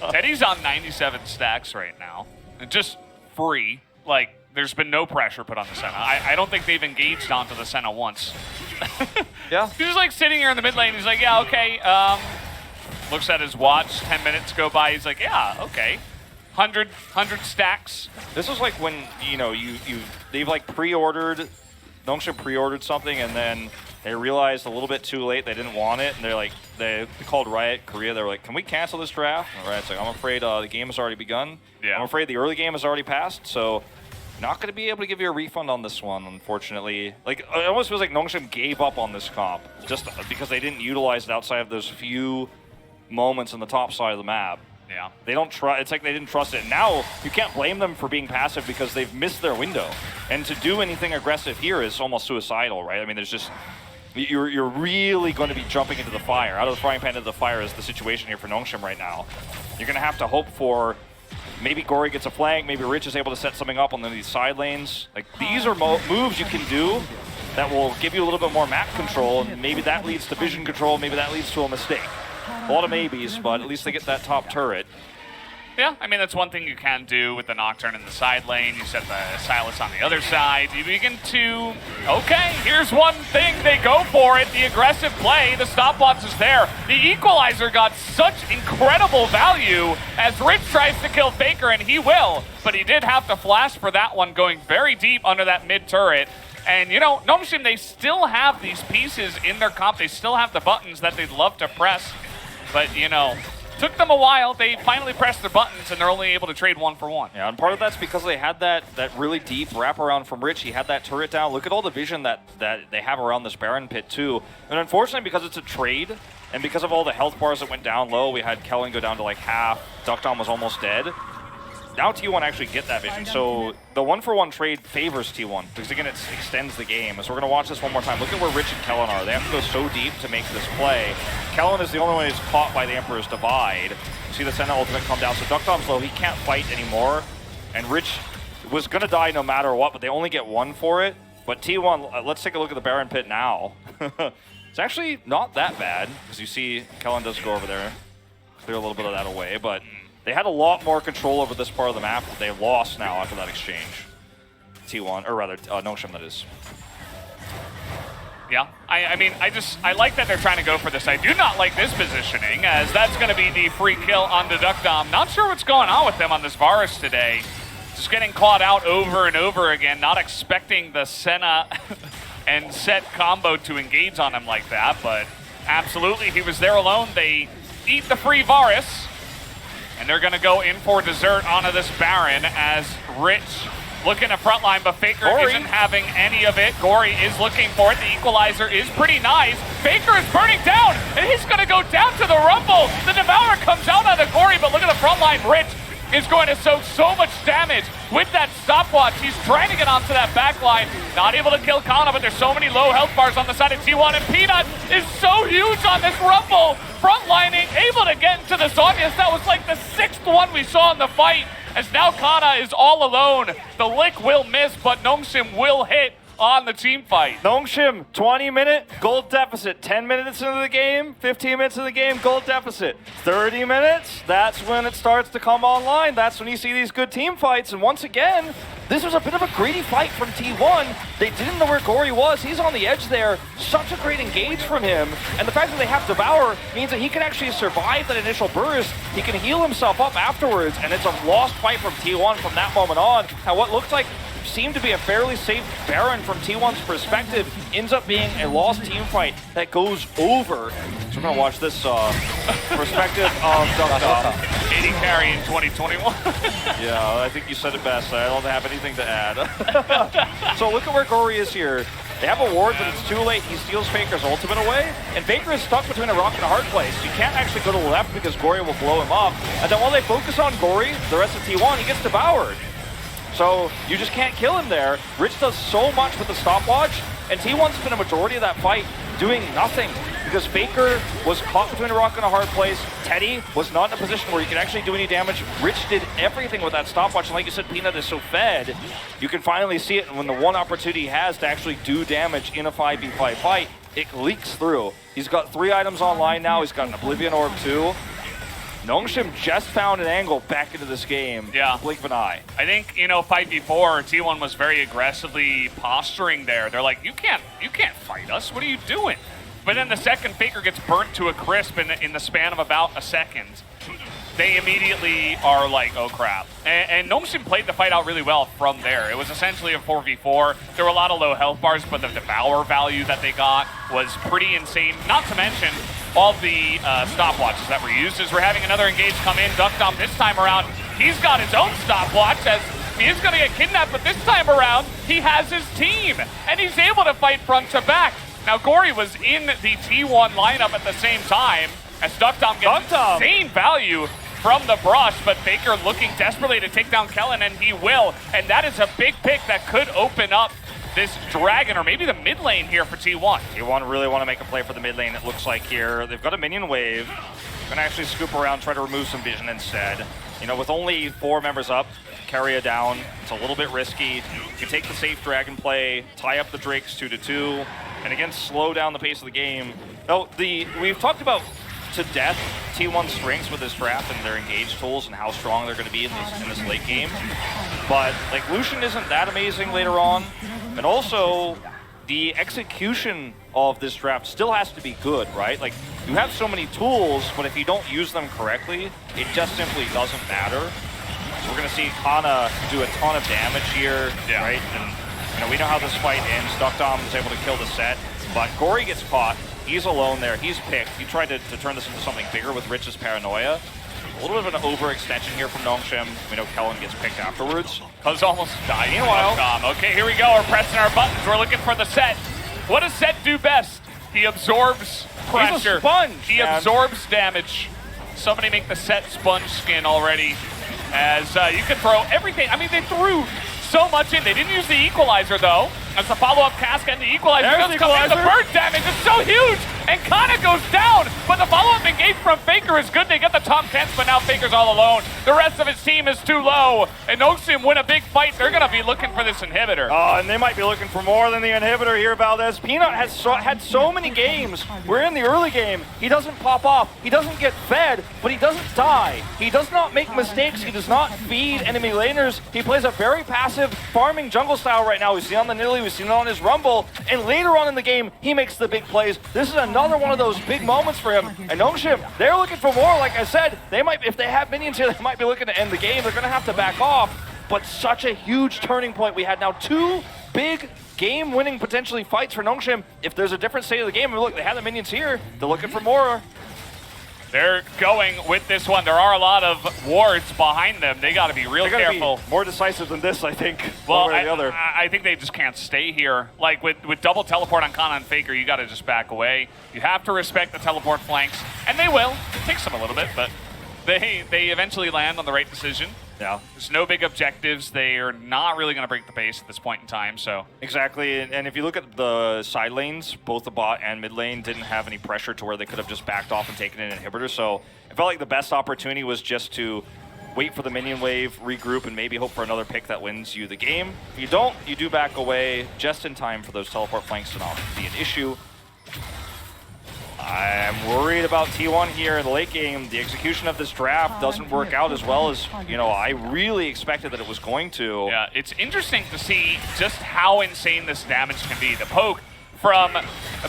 Teddy's on 97 stacks right now. Just free. Like, there's been no pressure put on the Senna. I don't think they've engaged onto the Senna once. Yeah. He's just like sitting here in the mid lane. He's like, yeah, okay. Looks at his watch. 10 minutes go by. He's like, yeah, okay. 100 stacks. This is like when, you know, they've like pre-ordered, Nongshim pre-ordered something, and then they realized a little bit too late they didn't want it, and they're like, they called Riot Korea. They were like, can we cancel this draft? And Riot's like, I'm afraid the game has already begun. Yeah. I'm afraid the early game has already passed, so not going to be able to give you a refund on this one, unfortunately. Like, it almost feels like Nongshim gave up on this comp just because they didn't utilize it outside of those few moments on the top side of the map. Yeah. They don't trust. It's like they didn't trust it. Now you can't blame them for being passive because they've missed their window. And to do anything aggressive here is almost suicidal, right? I mean, there's just you're really going to be jumping into the fire. Out of the frying pan into the fire is the situation here for Nongshim right now. You're going to have to hope for maybe Gory gets a flank, maybe Rich is able to set something up on these side lanes. Like, these are moves you can do that will give you a little bit more map control, and maybe that leads to vision control, maybe that leads to a mistake. A lot of maybes, but at least they get that top turret. Yeah, I mean, that's one thing you can do with the Nocturne in the side lane. You set the Silas on the other side. You begin to, okay, here's one thing. They go for it. The aggressive play. The stopwatch is there. The equalizer got such incredible value as Rich tries to kill Faker, and he will. But he did have to flash for that one, going very deep under that mid turret. And, you know, Nongshim, they still have these pieces in their comp. They still have the buttons that they'd love to press. But, you know, took them a while. They finally pressed their buttons, and they're only able to trade 1-for-1. Yeah, and part of that's because they had that really deep wraparound from Rich. He had that turret down. Look at all the vision that they have around this Baron pit, too. And unfortunately, because it's a trade, and because of all the health bars that went down low, we had Kellen go down to like half. Duckdom was almost dead. Now T1 actually get that vision, so the 1-for-1 trade favors T1, because again, it extends the game. So we're going to watch this one more time. Look at where Rich and Kellen are. They have to go so deep to make this play. Kellen is the only one who's caught by the Emperor's Divide. You see the Senna ultimate come down, so Duckdom's low. He can't fight anymore, and Rich was going to die no matter what, but they only get one for it. But T1, let's take a look at the Baron pit now. It's actually not that bad, because you see Kellen does go over there, clear a little bit of that away, but they had a lot more control over this part of the map that they lost now after that exchange. T1, or rather, Nongshim, that is. Yeah, I mean, I like that they're trying to go for this. I do not like this positioning, as that's going to be the free kill on the Duckdom. Not sure what's going on with them on this Varus today. Just getting caught out over and over again, not expecting the Senna and Set combo to engage on him like that, but absolutely, he was there alone. They eat the free Varus. And they're going to go in for dessert onto this Baron as Rich looking at frontline, but Faker isn't having any of it. Gory is looking for it. The equalizer is pretty nice. Faker is burning down, and he's going to go down to the Rumble. The Devourer comes out on the Gory, but look at the frontline. Rich is going to soak so much damage with that stopwatch. He's trying to get onto that back line. Not able to kill Kana, but there's so many low health bars on the side of T1, and Peanut is so huge on this Rumble. Frontlining, able to get into the Zonius. That was like the 6th one we saw in the fight, as now Kana is all alone. The Lick will miss, but Nongshim will hit on the team fight. Nongshim, 20-minute gold deficit. 10 minutes into the game, 15 minutes into the game, gold deficit. 30 minutes, that's when it starts to come online. That's when you see these good team fights. And once again, this was a bit of a greedy fight from T1. They didn't know where Gory was. He's on the edge there. Such a great engage from him. And the fact that they have Devour means that he can actually survive that initial burst. He can heal himself up afterwards. And it's a lost fight from T1 from that moment on. Now what looked like seemed to be a fairly safe Baron from T1's perspective ends up being a lost team fight that goes over. So we're going to watch this perspective of Duckdom. 80 carry in 2021. Yeah, I think you said it best. I don't have anything to add. So look at where Gory is here. They have a ward, but it's too late. He steals Faker's ultimate away, and Faker is stuck between a rock and a hard place. You can't actually go to the left because Gory will blow him up. And then while they focus on Gory, the rest of T1, he gets devoured. So you just can't kill him there. Rich does so much with the stopwatch, and T1 spent a majority of that fight doing nothing because Faker was caught between a rock and a hard place. Teddy was not in a position where he could actually do any damage. Rich did everything with that stopwatch, and like you said, Peanut is so fed. You can finally see it when the one opportunity he has to actually do damage in a 5v5 fight, it leaks through. He's got 3 items online now. He's got an Oblivion Orb too. Nongshim just found an angle back into this game. Yeah. Blink of an eye. I think, you know, 5v4, T1 was very aggressively posturing there. They're like, you can't fight us. What are you doing? But then the second Faker gets burnt to a crisp in the span of about a second, they immediately are like, oh crap. And Nongshim played the fight out really well from there. It was essentially a 4v4. There were a lot of low health bars, but the Devour value that they got was pretty insane. Not to mention all the stopwatches that were used. As we're having another engage come in, Duckdom this time around, he's got his own stopwatch as he is going to get kidnapped, but this time around, he has his team, and he's able to fight front to back. Now, Gory was in the T1 lineup at the same time as Duckdom gets insane value from the brush, but Faker looking desperately to take down Kellen, and he will. And that is a big pick that could open up this Dragon, or maybe the mid lane here for T1. T1 really want to make a play for the mid lane, it looks like here. They've got a minion wave. Gonna actually scoop around, try to remove some vision instead. You know, with only 4 members up, carry it down, it's a little bit risky. You can take the safe Dragon play, tie up the Drakes 2-2, and again, slow down the pace of the game. Now, we've talked about to death T1's strengths with this draft and their engage tools and how strong they're going to be in this late game. But like Lucian isn't that amazing later on, and also the execution of this draft still has to be good, right? Like you have so many tools, but if you don't use them correctly, it just simply doesn't matter. So we're going to see Kana do a ton of damage here, right? And you know, we know how this fight ends. Duckdom is able to kill the set, but Gory gets caught. He's alone there. He's picked. He tried to turn this into something bigger with Rich's paranoia. A little bit of an overextension here from Nongshim. We know Kellen gets picked afterwards. Cuz almost died. Meanwhile, okay, here we go. We're pressing our buttons. We're looking for the set. What does Set do best? He absorbs pressure. He's a sponge. He absorbs damage. Somebody make the Set sponge skin already. As you can throw everything. I mean, they threw so much in. They didn't use the equalizer though. As the follow-up cast and the equalizer does come in. The bird damage is so huge, and Kana goes down. But the follow-up engage from Faker is good. They get the top 10s, but now Faker's all alone. The rest of his team is too low, and Nongshim win a big fight. They're gonna be looking for this inhibitor. Oh, and they might be looking for more than the inhibitor here, Valdez. Peanut has had so many games where in the early game, he doesn't pop off, he doesn't get fed, but he doesn't die. He does not make mistakes, he does not feed enemy laners. He plays a very passive farming jungle style right now. We've seen it on the Nilly, we've seen it on his Rumble, and later on in the game, he makes the big plays. This is another one of those big moments for him. And Nongshim, they're looking for more. Like I said, they might, if they have minions here, they might be looking to end the game. They're gonna have to back off, but such a huge turning point. We had now 2 big game-winning potentially fights for Nongshim. If there's a different state of the game, look, they have the minions here. They're looking for more. They're going with this one. There are a lot of wards behind them. They got to be real careful. Be more decisive than this, I think. Well, one way or the other. I think they just can't stay here. Like with double teleport on Kana and Faker, you got to just back away. You have to respect the teleport flanks, and they will. It takes them a little bit, but they eventually land on the right decision. Yeah. There's no big objectives. They are not really going to break the base at this point in time, so. Exactly, and if you look at the side lanes, both the bot and mid lane didn't have any pressure to where they could have just backed off and taken an inhibitor, so it felt like the best opportunity was just to wait for the minion wave, regroup, and maybe hope for another pick that wins you the game. If you don't, you do back away just in time for those teleport flanks to not be an issue. I'm worried about T1 here in the late game. The execution of this draft doesn't work out as well as, you know, I really expected that it was going to. Yeah, it's interesting to see just how insane this damage can be. The poke from,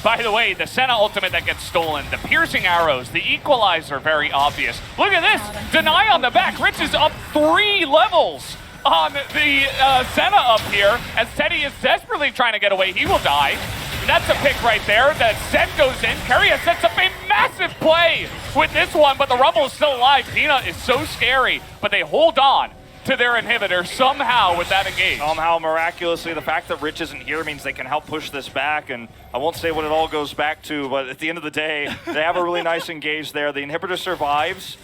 by the way, the Senna ultimate that gets stolen, the piercing arrows, the equalizer, very obvious. Look at this, deny on the back. Rich is up 3 levels on the Senna up here, as Teddy is desperately trying to get away. He will die. That's a pick right there. That set goes in. Keria sets up a massive play with this one, but the Rumble is still alive. Peanut is so scary, but they hold on to their inhibitor somehow with that engage. Somehow, miraculously, the fact that Rich isn't here means they can help push this back, and I won't say what it all goes back to, but at the end of the day, they have a really nice engage there. The inhibitor survives,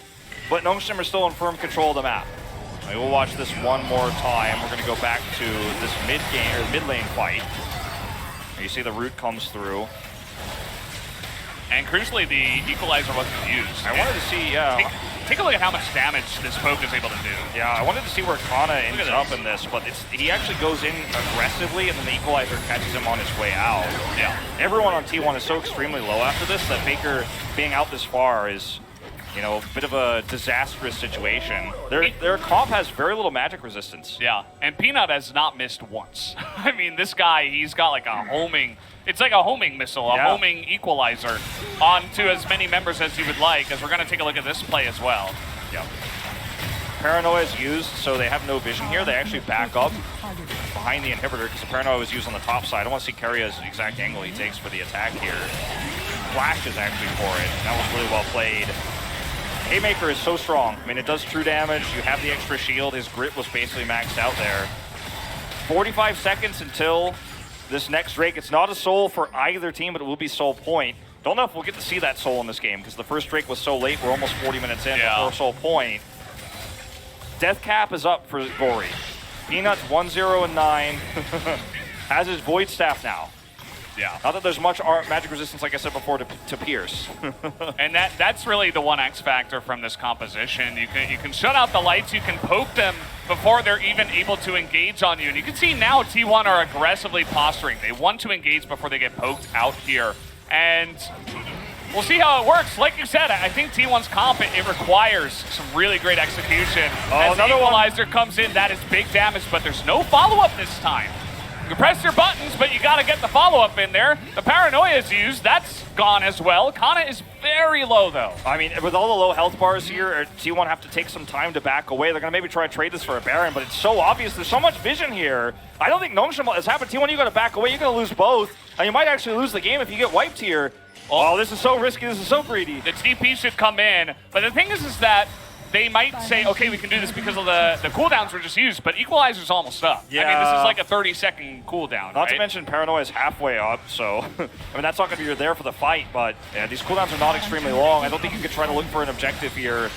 but Nongshim are still in firm control of the map. We will watch this one more time. We're going to go back to this mid lane fight. You see the root comes through. And crucially, the equalizer wasn't used. I wanted to see, Take a look at how much damage this poke is able to do. Yeah, I wanted to see where Kana ends up in this, but he actually goes in aggressively, and then the equalizer catches him on his way out. Yeah. Everyone on T1 is so extremely low after this that Faker being out this far is, you know, a bit of a disastrous situation. Their comp has very little magic resistance. Yeah, and Peanut has not missed once. I mean, this guy, he's got like a homing, it's like a homing missile, a homing equalizer onto as many members as he would like, as we're going to take a look at this play as well. Yeah. Paranoia is used, so they have no vision here. They actually back up behind the inhibitor because the Paranoia was used on the top side. I want to see Keria's exact angle he takes for the attack here. Flashes actually for it. That was really well played. Haymaker is so strong. I mean, it does true damage. You have the extra shield. His grit was basically maxed out there. 45 seconds until this next Drake. It's not a soul for either team, but it will be soul point. Don't know if we'll get to see that soul in this game because the first Drake was so late. We're almost 40 minutes in before soul point. Death cap is up for Gory. Peanuts 1-0-9. Has his Void Staff now. Yeah. Not that there's much magic resistance, like I said before, to Pierce. And that's really the one X factor from this composition. You can shut out the lights, you can poke them before they're even able to engage on you. And you can see now T1 are aggressively posturing. They want to engage before they get poked out here. And we'll see how it works. Like you said, I think T1's comp, it requires some really great execution. As another the equalizer comes in, that is big damage, but there's no follow-up this time. You can press your buttons, but you gotta get the follow-up in there. The paranoia is used, that's gone as well. Kana is very low though. I mean, with all the low health bars here, T1 have to take some time to back away. They're gonna maybe try to trade this for a Baron, but it's so obvious. There's so much vision here. I don't think Nongshim has happened. T1, you gotta back away. You're gonna lose both. And you might actually lose the game if you get wiped here. Oh, this is so risky. This is so greedy. The TP should come in, but the thing is that they might say, okay, we can do this because of the cooldowns were just used, but Equalizer's almost up. Yeah. I mean, this is like a 30-second cooldown, Not right? to mention Paranoia is halfway up, so I mean, that's not going to be there for the fight, but yeah, these cooldowns are not extremely long. I don't think you could try to look for an objective here.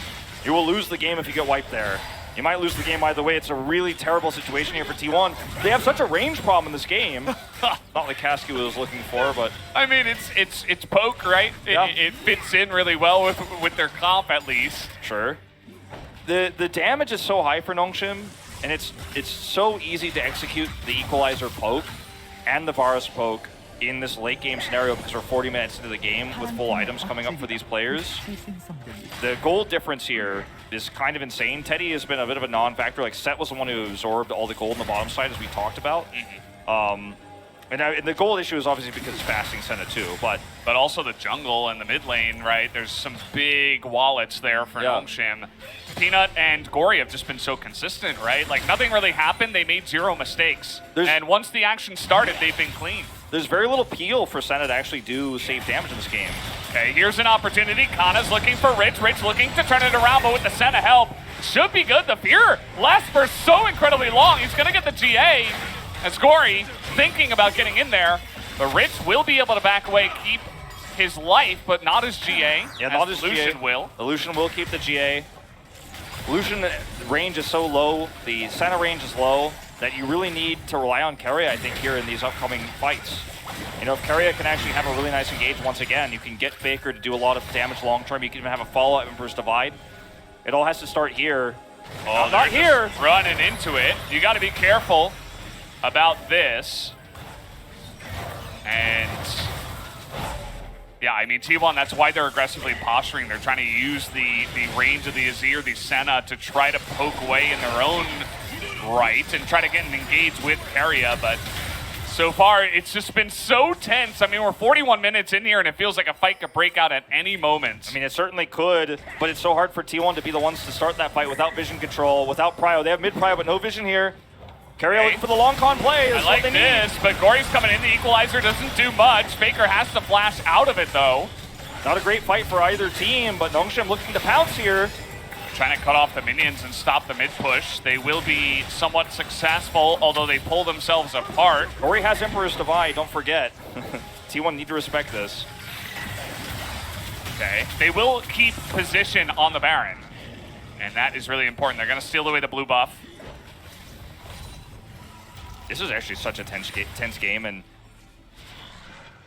You will lose the game if you get wiped there. You might lose the game either way. It's a really terrible situation here for T1. They have such a range problem in this game. Not like Kasky was looking for, but I mean, it's poke, right? Yeah. It fits in really well with their comp, at least. sure. The damage is so high for Nongshim, and it's so easy to execute the Equalizer poke and the Varus poke in this late game scenario because we're 40 minutes into the game with full items coming up for these players. The gold difference here is kind of insane. Teddy has been a bit of a non-factor. Like, Set was the one who absorbed all the gold on the bottom side, as we talked about. And the gold issue is obviously because it's fasting Senna too, but also the jungle and the mid lane, right? There's some big wallets there for Nongshim. Peanut and Gory have just been so consistent, right? Like, nothing really happened. They made 0 mistakes. And once the action started, they've been clean. there's very little peel for Senna to actually do safe damage in this game. Okay, here's an opportunity. Kana's looking for Rich. Rich looking to turn it around, but with the Senna help, should be good. The Fear lasts for so incredibly long. He's going to get the GA. As Gory thinking about getting in there, but Rich will be able to back away, keep his life, but not his GA. Yeah, not his Lucian GA. will. The Lucian will keep the GA. Lucian range is so low, the Senna range is low, that you really need to rely on Keria, I think, here in these upcoming fights. You know, if Keria can actually have a really nice engage once again, you can get Faker to do a lot of damage long term. You can even have a follow-up Emperor's Divide. It all has to start here. Oh, not here. Running into it. You got to be careful about this. And yeah, I mean, T1, that's why they're aggressively posturing. They're trying to use the range of the Azir, the Senna, to try to poke away in their own right and try to get an engage with Keria, but so far it's just been so tense. I mean, we're 41 minutes in here and it feels like a fight could break out at any moment. I mean, it certainly could, but it's so hard for T1 to be the ones to start that fight without vision control, without prio. They have mid prio, but no vision here. Keria looking for the long con play. I like this, but Gory's coming in. The Equalizer doesn't do much. Faker has to flash out of it, though. Not a great fight for either team, but Nongshim looking to pounce here. Trying to cut off the minions and stop the mid push. They will be somewhat successful, although they pull themselves apart. Gory has Emperor's Divide, don't forget. T1 need to respect this. Okay, they will keep position on the Baron, and that is really important. They're going to steal away the blue buff. This is actually such a tense game, and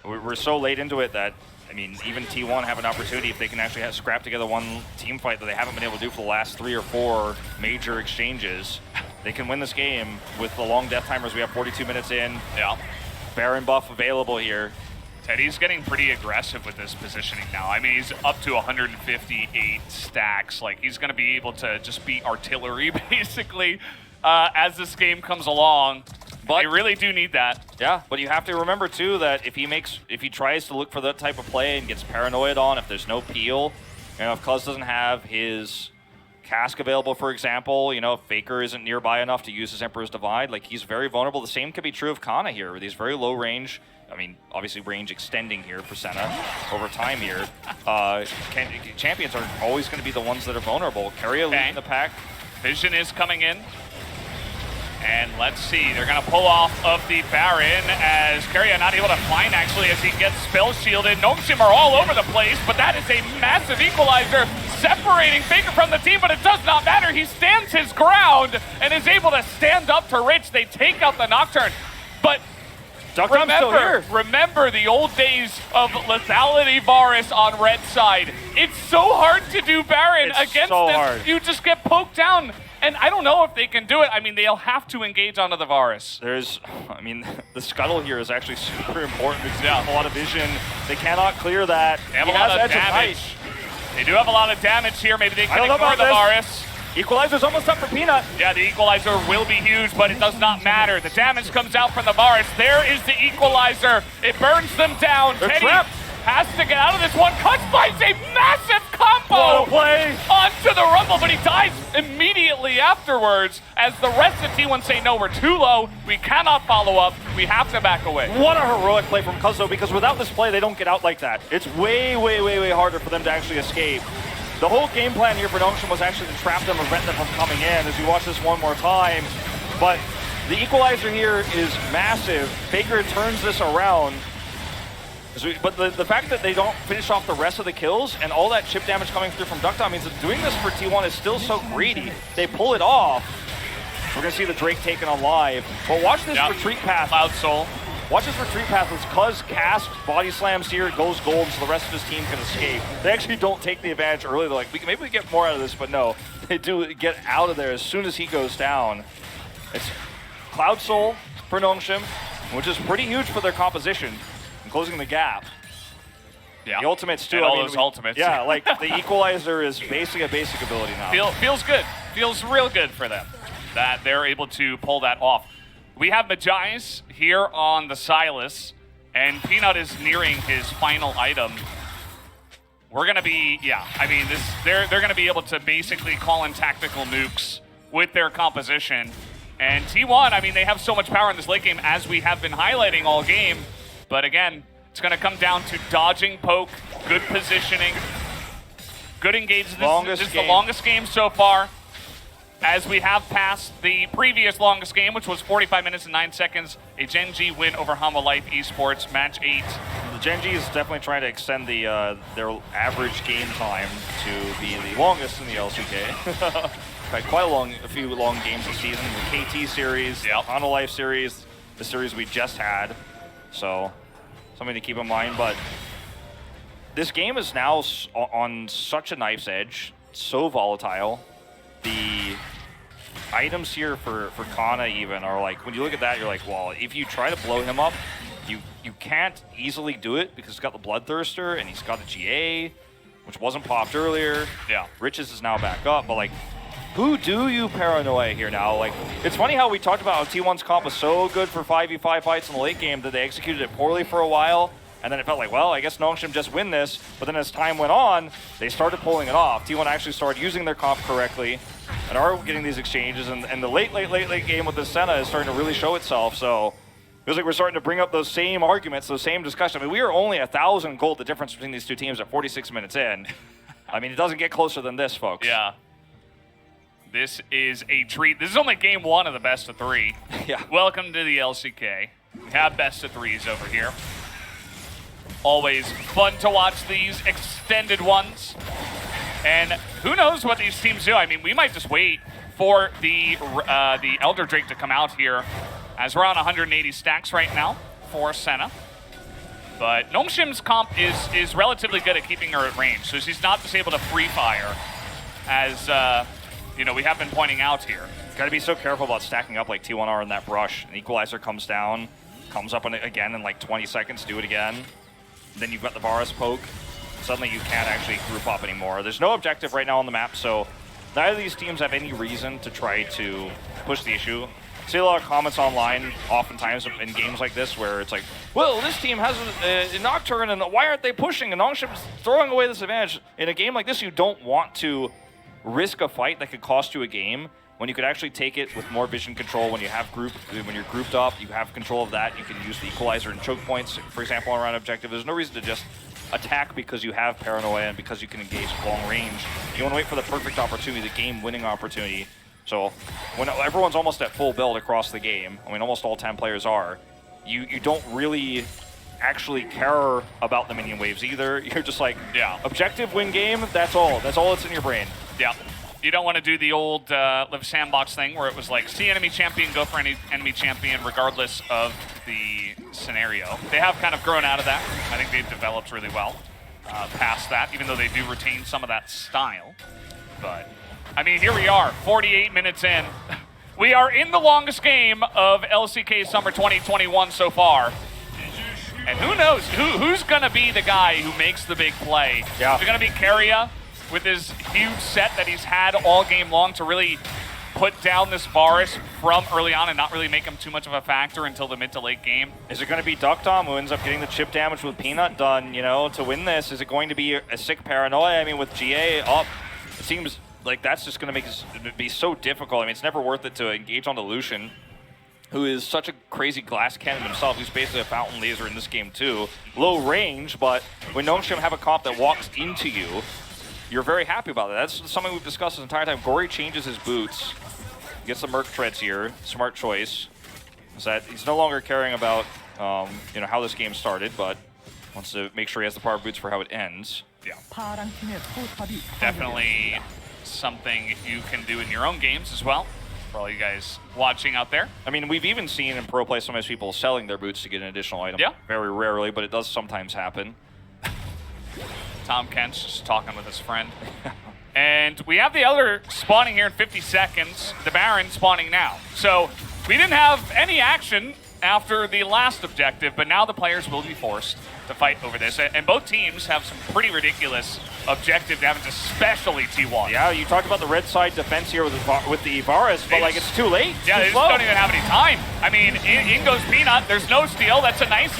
we're so late into it that, I mean, even T1 have an opportunity if they can actually scrap together one team fight that they haven't been able to do for the last 3 or 4 major exchanges. They can win this game with the long death timers. We have 42 minutes in. Yeah. Baron buff available here. Teddy's getting pretty aggressive with this positioning now. I mean, he's up to 158 stacks. Like, he's going to be able to just be artillery, basically, as this game comes along. But they really do need that. Yeah, but you have to remember too that if he tries to look for that type of play and gets paranoid on, if there's no peel, you know, if Cuz doesn't have his cask available, for example, you know, if Faker isn't nearby enough to use his Emperor's Divide, like, he's very vulnerable. The same could be true of Kana here, with these very low range. I mean, obviously range extending here for Senna over time here. Champions are always going to be the ones that are vulnerable. Keria leading the pack. Vision is coming in. And let's see, they're going to pull off of the Baron as Keria not able to find, actually, as he gets spell shielded. Nongshim are all over the place, but that is a massive equalizer separating Faker from the team, but it does not matter. He stands his ground and is able to stand up to Rich. They take out the Nocturne, but Duckdom's still here. Remember the old days of lethality Varus on red side. It's so hard to do Baron It's against so this. hard. You just get poked down. And I don't know if they can do it. I mean, they'll have to engage onto the Varus. The scuttle here is actually super important because they have a lot of vision. They cannot clear that. They have a lot of damage. They do have a lot of damage here. Maybe they can ignore the Varus. Equalizer's almost up for Peanut. Yeah, the equalizer will be huge, but it does not matter. The damage comes out from the Varus. There is the equalizer. It burns them down. They're Teddy trapped. has to get out of this one. Cuts finds a massive combo play. onto the Rumble, but he dies immediately afterwards as the rest of T1 say, no, we're too low. We cannot follow up. We have to back away. What a heroic play from Cuzzo, because without this play, they don't get out like that. It's way, way, way, way harder for them to actually escape. The whole game plan here for Nongshim was actually to trap them, prevent them from coming in, as you watch this one more time. But the equalizer here is massive. Faker turns this around. But the fact that they don't finish off the rest of the kills and all that chip damage coming through from Duckdown means that doing this for T1 is still so greedy. They pull it off. We're going to see the Drake taken on live. But watch this retreat path. Cloud Soul. Watch this retreat path as Cuz cast body slams here, goes gold so the rest of his team can escape. They actually don't take the advantage early. They're like, maybe we get more out of this, but no. They do get out of there as soon as he goes down. It's Cloud Soul for Nongshim, which is pretty huge for their composition and closing the gap. Yeah. The ultimates too. And all those ultimates. Yeah, like the equalizer is basically a basic ability now. Feels good. Feels real good for them that they're able to pull that off. We have Majais here on the Silas, and Peanut is nearing his final item. We're gonna be, they're gonna be able to basically call in tactical nukes with their composition. And T1, I mean, they have so much power in this late game, as we have been highlighting all game. But again, it's gonna come down to dodging poke, good positioning, good engagement. This is the longest game so far, as we have passed the previous longest game, which was 45 minutes and 9 seconds, a Gen G win over LoL Esports, match 8. The Gen G is definitely trying to extend their average game time to be the longest in the LCK. Had quite a few long games this season. The KT series, the Life series, the series we just had. So, something to keep in mind. But this game is now on such a knife's edge, so volatile. The items here for Kana even are like, when you look at that, you're like, well, if you try to blow him up, you can't easily do it because he's got the Bloodthirster and he's got the GA, which wasn't popped earlier. Yeah. Riches is now back up, but like, who do you paranoia here now? Like, it's funny how we talked about how T1's comp was so good for 5v5 fights in the late game that they executed it poorly for a while, and then it felt like, well, I guess Nongshim just win this, but then as time went on, they started pulling it off. T1 actually started using their comp correctly and are getting these exchanges, and the late game with the Senna is starting to really show itself, so it feels like we're starting to bring up those same arguments, those same discussions. I mean, we are only 1,000 gold the difference between these two teams at 46 minutes in. I mean, it doesn't get closer than this, folks. Yeah. This is a treat. This is only game 1 of the best of 3. Yeah. Welcome to the LCK. We have best of 3s over here. Always fun to watch these extended ones. And who knows what these teams do. I mean, we might just wait for the Elder Drake to come out here, as we're on 180 stacks right now for Senna. But Nongshim's comp is relatively good at keeping her at range, so she's not just able to free fire, as we have been pointing out here. Got to be so careful about stacking up like T1R in that brush. An equalizer comes down, comes up again in like 20 seconds, do it again. Then you've got the Varus poke. Suddenly you can't actually group up anymore. There's no objective right now on the map, so neither of these teams have any reason to try to push the issue. I see a lot of comments online oftentimes in games like this where it's like, well, this team has a Nocturne and why aren't they pushing? And Nongshim's throwing away this advantage. In a game like this, you don't want to risk a fight that could cost you a game when you could actually take it with more vision control. When you're grouped up, you have control of that. You can use the equalizer and choke points, for example, around objective. There's no reason to just attack because you have paranoia and because you can engage long range. You want to wait for the perfect opportunity, the game-winning opportunity. So when everyone's almost at full build across the game, I mean, almost all 10 players are, you don't really actually care about the minion waves either. You're just like, objective win game, that's all. That's all that's in your brain. Yeah. You don't want to do the old Live Sandbox thing where it was like, see enemy champion, go for any enemy champion regardless of the scenario. They have kind of grown out of that. I think they've developed really well past that, even though they do retain some of that style. But, I mean, here we are, 48 minutes in. We are in the longest game of LCK Summer 2021 so far. And who knows, who's going to be the guy who makes the big play? Yeah. Is it going to be Keria with his huge set that he's had all game long to really put down this Varus from early on and not really make him too much of a factor until the mid to late game? Is it going to be Duckdom who ends up getting the chip damage with Peanut done, you know, to win this? Is it going to be a sick Paranoia? I mean, with GA up, it seems like that's just going to make it be so difficult. I mean, it's never worth it to engage on the Lucian, who is such a crazy glass cannon himself. He's basically a fountain laser in this game too. Low range, but when Nongshim have a comp that walks into you, you're very happy about it. That's something we've discussed this entire time. Gory changes his boots, gets the Merc treads here. Smart choice. Is that he's no longer caring about you know, how this game started, but wants to make sure he has the power boots for how it ends. Yeah. Definitely something you can do in your own games as well. For all you guys watching out there. I mean, we've even seen in pro play sometimes people selling their boots to get an additional item. Yeah. Very rarely, but it does sometimes happen. Tom Kent's just talking with his friend. And we have the Elder spawning here in 50 seconds. The Baron spawning now. So we didn't have any action after the last objective, but now the players will be forced to fight over this. And both teams have some pretty ridiculous objective damage, especially T1. Yeah, you talked about the red side defense here with the Varus, but like it's too late. Yeah, they just don't even have any time. I mean, in goes Peanut. There's no steal. That's a nice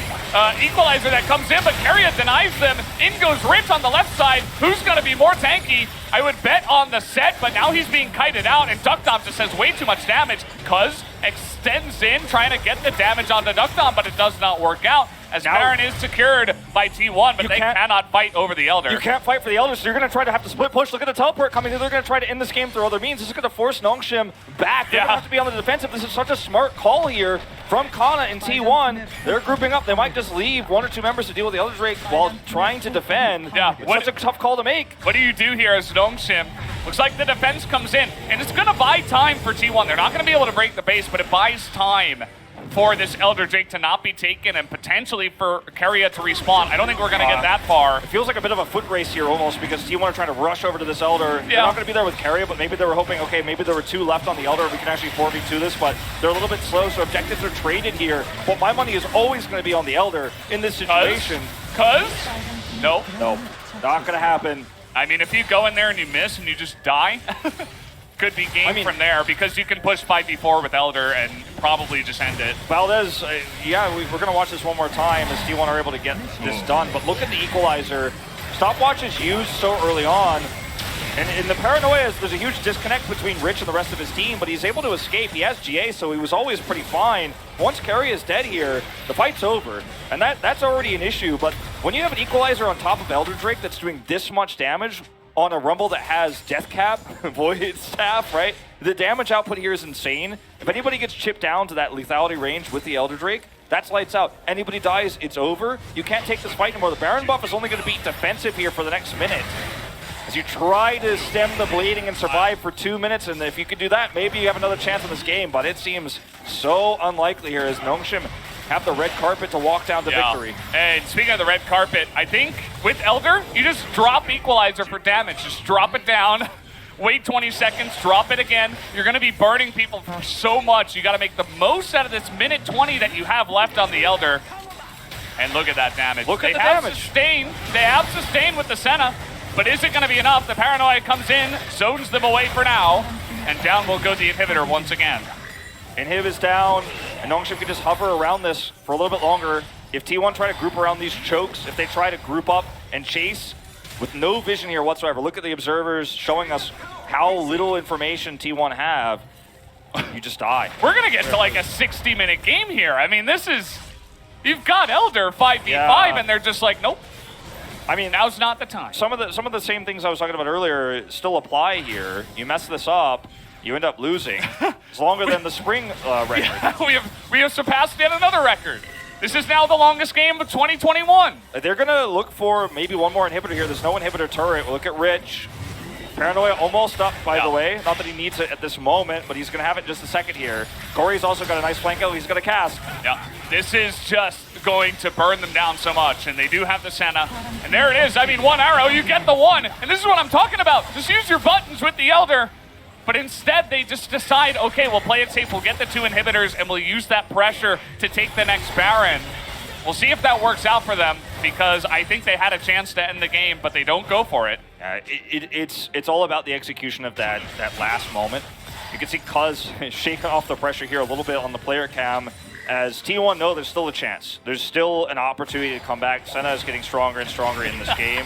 equalizer that comes in, but Keria denies them. In goes Rich on the left side. Who's going to be more tanky? I would bet on the set, but now he's being kited out, and Duckdom just has way too much damage. Cuz extends in, trying to get the damage onto Duckdom, but it does not work out. As now, Baron is secured by T1, but they cannot fight over the Elder. You can't fight for the Elder, so you're going to try to have to split push. Look at the teleport coming through. They're going to try to end this game through other means. This is going to force Nongshim back. They're going to have to be on the defensive. This is such a smart call here from Kana and T1. They're grouping up. They might just leave one or two members to deal with the Elder Drake while trying to defend. Yeah, it's such a tough call to make. What do you do here as Nongshim? Looks like the defense comes in, and it's going to buy time for T1. They're not going to be able to break the base, but it buys time for this Elder Drake to not be taken and potentially for Keria to respawn. I don't think we're going to get that far. It feels like a bit of a foot race here almost because T1 are trying to rush over to this Elder. Yeah. They're not going to be there with Keria, but maybe they were hoping, okay, maybe there were two left on the Elder. We can actually 4v2 this, but they're a little bit slow, so objectives are traded here. But my money is always going to be on the Elder in this situation. Nope. Nope. Not going to happen. I mean, if you go in there and you miss and you just die, could be game from there because you can push 5v4 with Elder and probably just end it. Valdez, yeah, we're going to watch this one more time as T1 are able to get this done. But look at the equalizer. Stopwatch is used so early on. And in the Paranoia, there's a huge disconnect between Rich and the rest of his team, but he's able to escape. He has GA, so he was always pretty fine. Once Keria is dead here, the fight's over. And that's already an issue. But when you have an equalizer on top of Elder Drake that's doing this much damage on a Rumble that has Death Cap, Void Staff, right? The damage output here is insane. If anybody gets chipped down to that lethality range with the Elder Drake, that's lights out. Anybody dies, it's over. You can't take this fight anymore. The Baron buff is only going to be defensive here for the next minute. As you try to stem the bleeding and survive for 2 minutes, and if you could do that, maybe you have another chance in this game, but it seems so unlikely here as Nongshim have the red carpet to walk down to victory. And speaking of the red carpet, I think with Elder, you just drop equalizer for damage. Just drop it down, wait 20 seconds, drop it again. You're going to be burning people for so much. You got to make the most out of this minute 20 that you have left on the Elder. And look at that damage. Look at the damage. They have sustain with the Senna. But is it going to be enough? The Paranoia comes in, zones them away for now, and down will go the inhibitor once again. Inhib is down, and Nongshim can just hover around this for a little bit longer. If T1 try to group around these chokes, if they try to group up and chase, with no vision here whatsoever, look at the observers showing us how little information T1 have, you just die. We're going to get to like a 60-minute game here. I mean, this is, you've got Elder 5v5, and they're just like, nope. I mean, now's not the time. Some of the same things I was talking about earlier still apply here. You mess this up, you end up losing. It's longer than the spring record. Yeah, we have surpassed yet another record. This is now the longest game of 2021. They're going to look for maybe one more inhibitor here. There's no inhibitor turret. Look at Rich. Paranoia almost up, by the way. Not that he needs it at this moment, but he's going to have it in just a second here. Gory's also got a nice flank out. He's going to cast. Yeah, this is just going to burn them down so much, and they do have the Senna. And there it is. I mean, one arrow, you get the one. And this is what I'm talking about. Just use your buttons with the Elder. But instead, they just decide, okay, we'll play it safe. We'll get the 2 inhibitors, and we'll use that pressure to take the next Baron. We'll see if that works out for them, because I think they had a chance to end the game, but they don't go for it. It's all about the execution of that last moment. You can see Cuz shaking off the pressure here a little bit on the player cam, as T1 know there's still a chance. There's still an opportunity to come back. Senna is getting stronger and stronger in this game,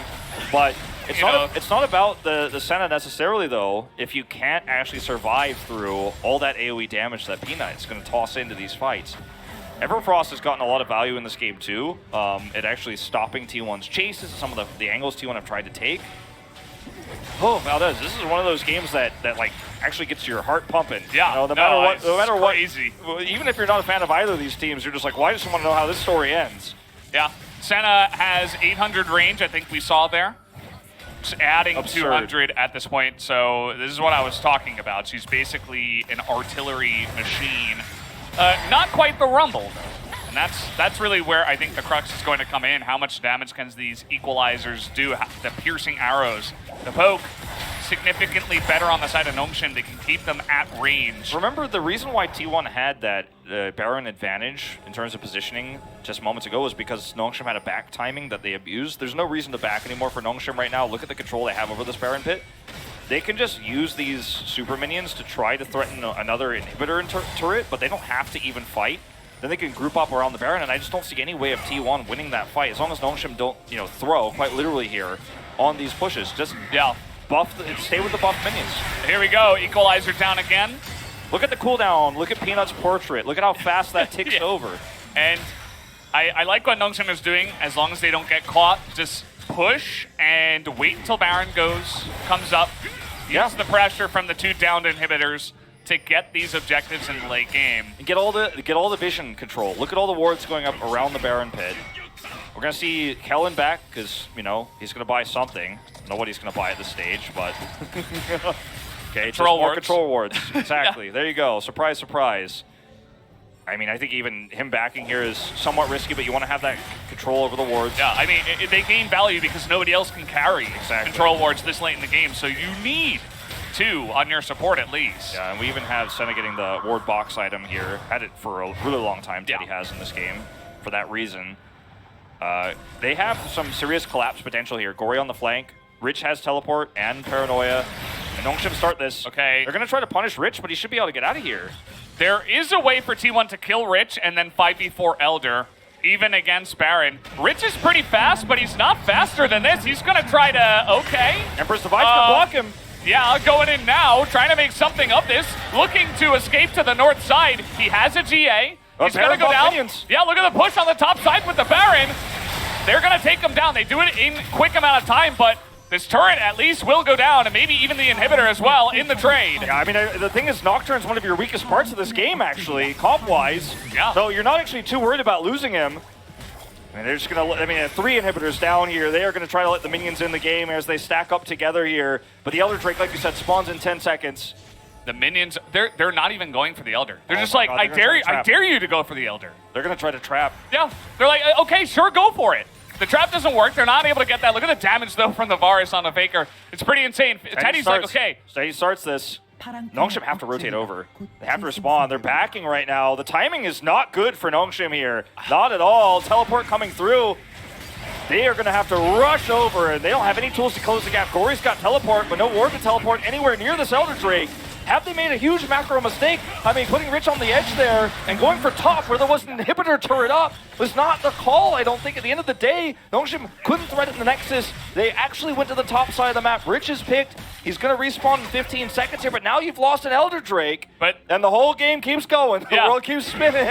but it's not about the Senna necessarily, though. If you can't actually survive through all that AoE damage that Peanut is going to toss into these fights. Everfrost has gotten a lot of value in this game, too. It actually stopping T1's chases, some of the angles T1 have tried to take. Oh, Valdez, this is one of those games that like actually gets your heart pumping. Yeah, no matter what, crazy. Even if you're not a fan of either of these teams, you're just like, well, I just want to know how this story ends. Yeah, Senna has 800 range, I think we saw there. Just adding Absurd. 200 at this point, so this is what I was talking about. She's basically an artillery machine. Not quite the Rumble, though. And that's really where I think the crux is going to come in. How much damage can these equalizers do? The piercing arrows, the poke, significantly better on the side of Nongshim. They can keep them at range. Remember, the reason why T1 had that Baron advantage in terms of positioning just moments ago was because Nongshim had a back timing that they abused. There's no reason to back anymore for Nongshim right now. Look at the control they have over this Baron pit. They can just use these super minions to try to threaten another inhibitor turret, but they don't have to even fight. Then they can group up around the Baron, and I just don't see any way of T1 winning that fight as long as Nongshim don't, throw quite literally here on these pushes. Just stay with the buff minions. Here we go, equalizer down again. Look at the cooldown. Look at Peanut's portrait. Look at how fast that ticks over. And I like what Nongshim is doing. As long as they don't get caught, just push and wait until Baron comes up. Use the pressure from the 2 downed inhibitors to get these objectives in the late game. And get all the vision control. Look at all the wards going up around the Baron pit. We're gonna see Kellen back because he's gonna buy something. I don't know what he's gonna buy at this stage, but okay, more control wards. Exactly. There you go. Surprise, surprise. I mean, I think even him backing here is somewhat risky, but you want to have that control over the wards. Yeah, I mean, they gain value because nobody else can carry control wards this late in the game, so you need 2 on your support at least. Yeah, and we even have Senna getting the ward box item here. Had it for a really long time, Teddy has in this game, for that reason. They have some serious collapse potential here. Gory on the flank, Rich has teleport and Paranoia, and Nongshim start this. Okay. They're going to try to punish Rich, but he should be able to get out of here. There is a way for T1 to kill Rich and then 5v4 Elder, even against Baron. Rich is pretty fast, but he's not faster than this. He's going to try to, okay. Empress Divide's going to block him. Yeah, going in now, trying to make something of this, looking to escape to the north side. He has a GA. He's going to go down. Minions. Yeah, look at the push on the top side with the Baron. They're going to take him down. They do it in quick amount of time, but this turret at least will go down, and maybe even the inhibitor as well in the trade. Yeah, I mean, the thing is, Nocturne's one of your weakest parts of this game, actually, comp-wise. Yeah. So you're not actually too worried about losing him. And they're just going to, 3 inhibitors down here. They are going to try to let the minions in the game as they stack up together here. But the Elder Drake, like you said, spawns in 10 seconds. The minions, they're not even going for the Elder. They're just like, I dare you to go for the Elder. They're going to try to trap. Yeah, they're like, okay, sure, go for it. The trap doesn't work. They're not able to get that. Look at the damage, though, from the Varus on the Faker. It's pretty insane. Teddy's like, okay. Teddy starts this. Nongshim have to rotate over. They have to respond. They're backing right now. The timing is not good for Nongshim here. Not at all. Teleport coming through. They are going to have to rush over, and they don't have any tools to close the gap. Gory's got teleport, but no ward to teleport anywhere near this Elder Drake. Have they made a huge macro mistake? I mean, putting Rich on the edge there and going for top where there was an inhibitor turret up was not the call, I don't think. At the end of the day, Nongshim couldn't threaten the Nexus. They actually went to the top side of the map. Rich is picked. He's going to respawn in 15 seconds here, but now you've lost an Elder Drake. And the whole game keeps going. The world keeps spinning.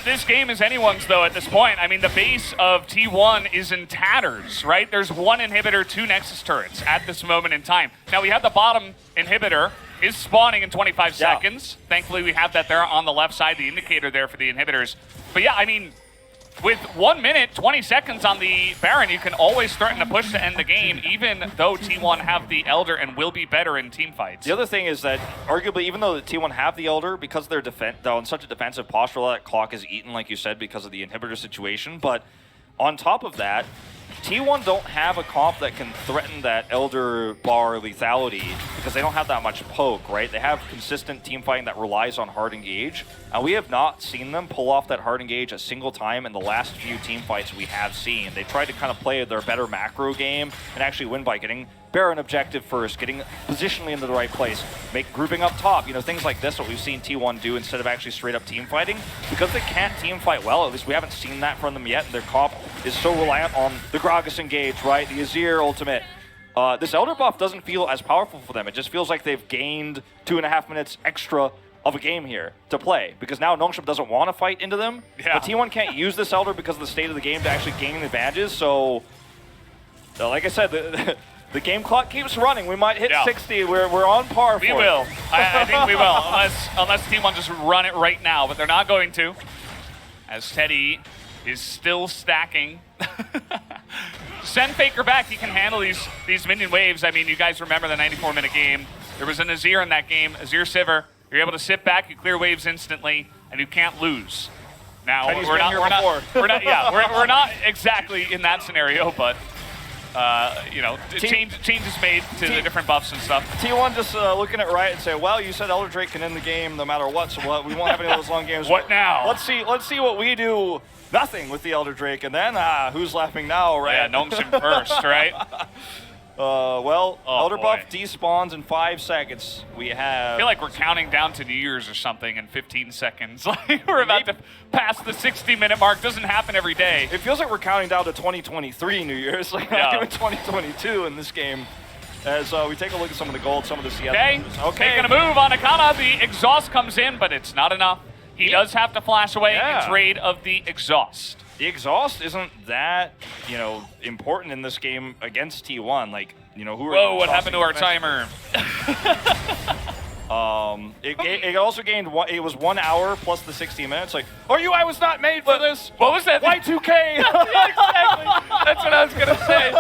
This game is anyone's, though, at this point. I mean, the base of T1 is in tatters, right? There's 1 inhibitor, 2 Nexus turrets at this moment in time. Now, we have the bottom inhibitor is spawning in 25 seconds. Thankfully, we have that there on the left side, the indicator there for the inhibitors. But yeah, I mean, with 1 minute, 20 seconds on the Baron, you can always threaten to push to end the game, even though T1 have the Elder and will be better in team fights. The other thing is that, arguably, even though the T1 have the Elder, because they're in such a defensive posture, that clock is eaten, like you said, because of the inhibitor situation. But on top of that, T1 don't have a comp that can threaten that Elder bar lethality because they don't have that much poke, right? They have consistent team fighting that relies on hard engage. And we have not seen them pull off that hard engage a single time in the last few team fights we have seen. They tried to kind of play their better macro game and actually win by getting Baron objective first, getting positionally into the right place, grouping up top, things like this, what we've seen T1 do instead of actually straight up team fighting. Because they can't team fight well, at least we haven't seen that from them yet, and their comp is so reliant on the Gragas engage, right? The Azir ultimate. This Elder buff doesn't feel as powerful for them. It just feels like they've gained 2.5 minutes extra of a game here to play, because now Nongshim doesn't want to fight into them, but T1 can't use this Elder because of the state of the game to actually gain advantages, so like I said, the game clock keeps running. We might hit 60. We're on par for it. We will. I think we will, unless T1 just run it right now, but they're not going to, as Teddy is still stacking. Send Faker back. He can handle these minion waves. I mean, you guys remember the 94-minute game. There was an Azir in that game, Azir Sivir. You're able to sit back, you clear waves instantly, and you can't lose. Now we're not exactly in that scenario, but changes made to the different buffs and stuff. T1 just looking at Riot and say, well, you said Elder Drake can end the game no matter what, so we won't have any of those long games. What now? Let's see what we do. Nothing with the Elder Drake, and then who's laughing now, right? Yeah, Nongshim first, right? Elder buff despawns in 5 seconds. We have... I feel like we're counting down to New Year's or something in 15 seconds. Like we're about to pass the 60-minute mark. Doesn't happen every day. It feels like we're counting down to 2023 New Year's. Like not even 2022 in this game. As we take a look at some of the gold, some of the CS. Okay, taking a move on Akana. The exhaust comes in, but it's not enough. He does have to flash away in trade of the exhaust. The exhaust isn't that, important in this game against T1. Like, who are... Whoa, what happened to our timer? It also gained, it was 1 hour plus the 60 minutes. Like, I was not made for this. What was that? Y2K. Yeah, exactly. That's what I was going to say.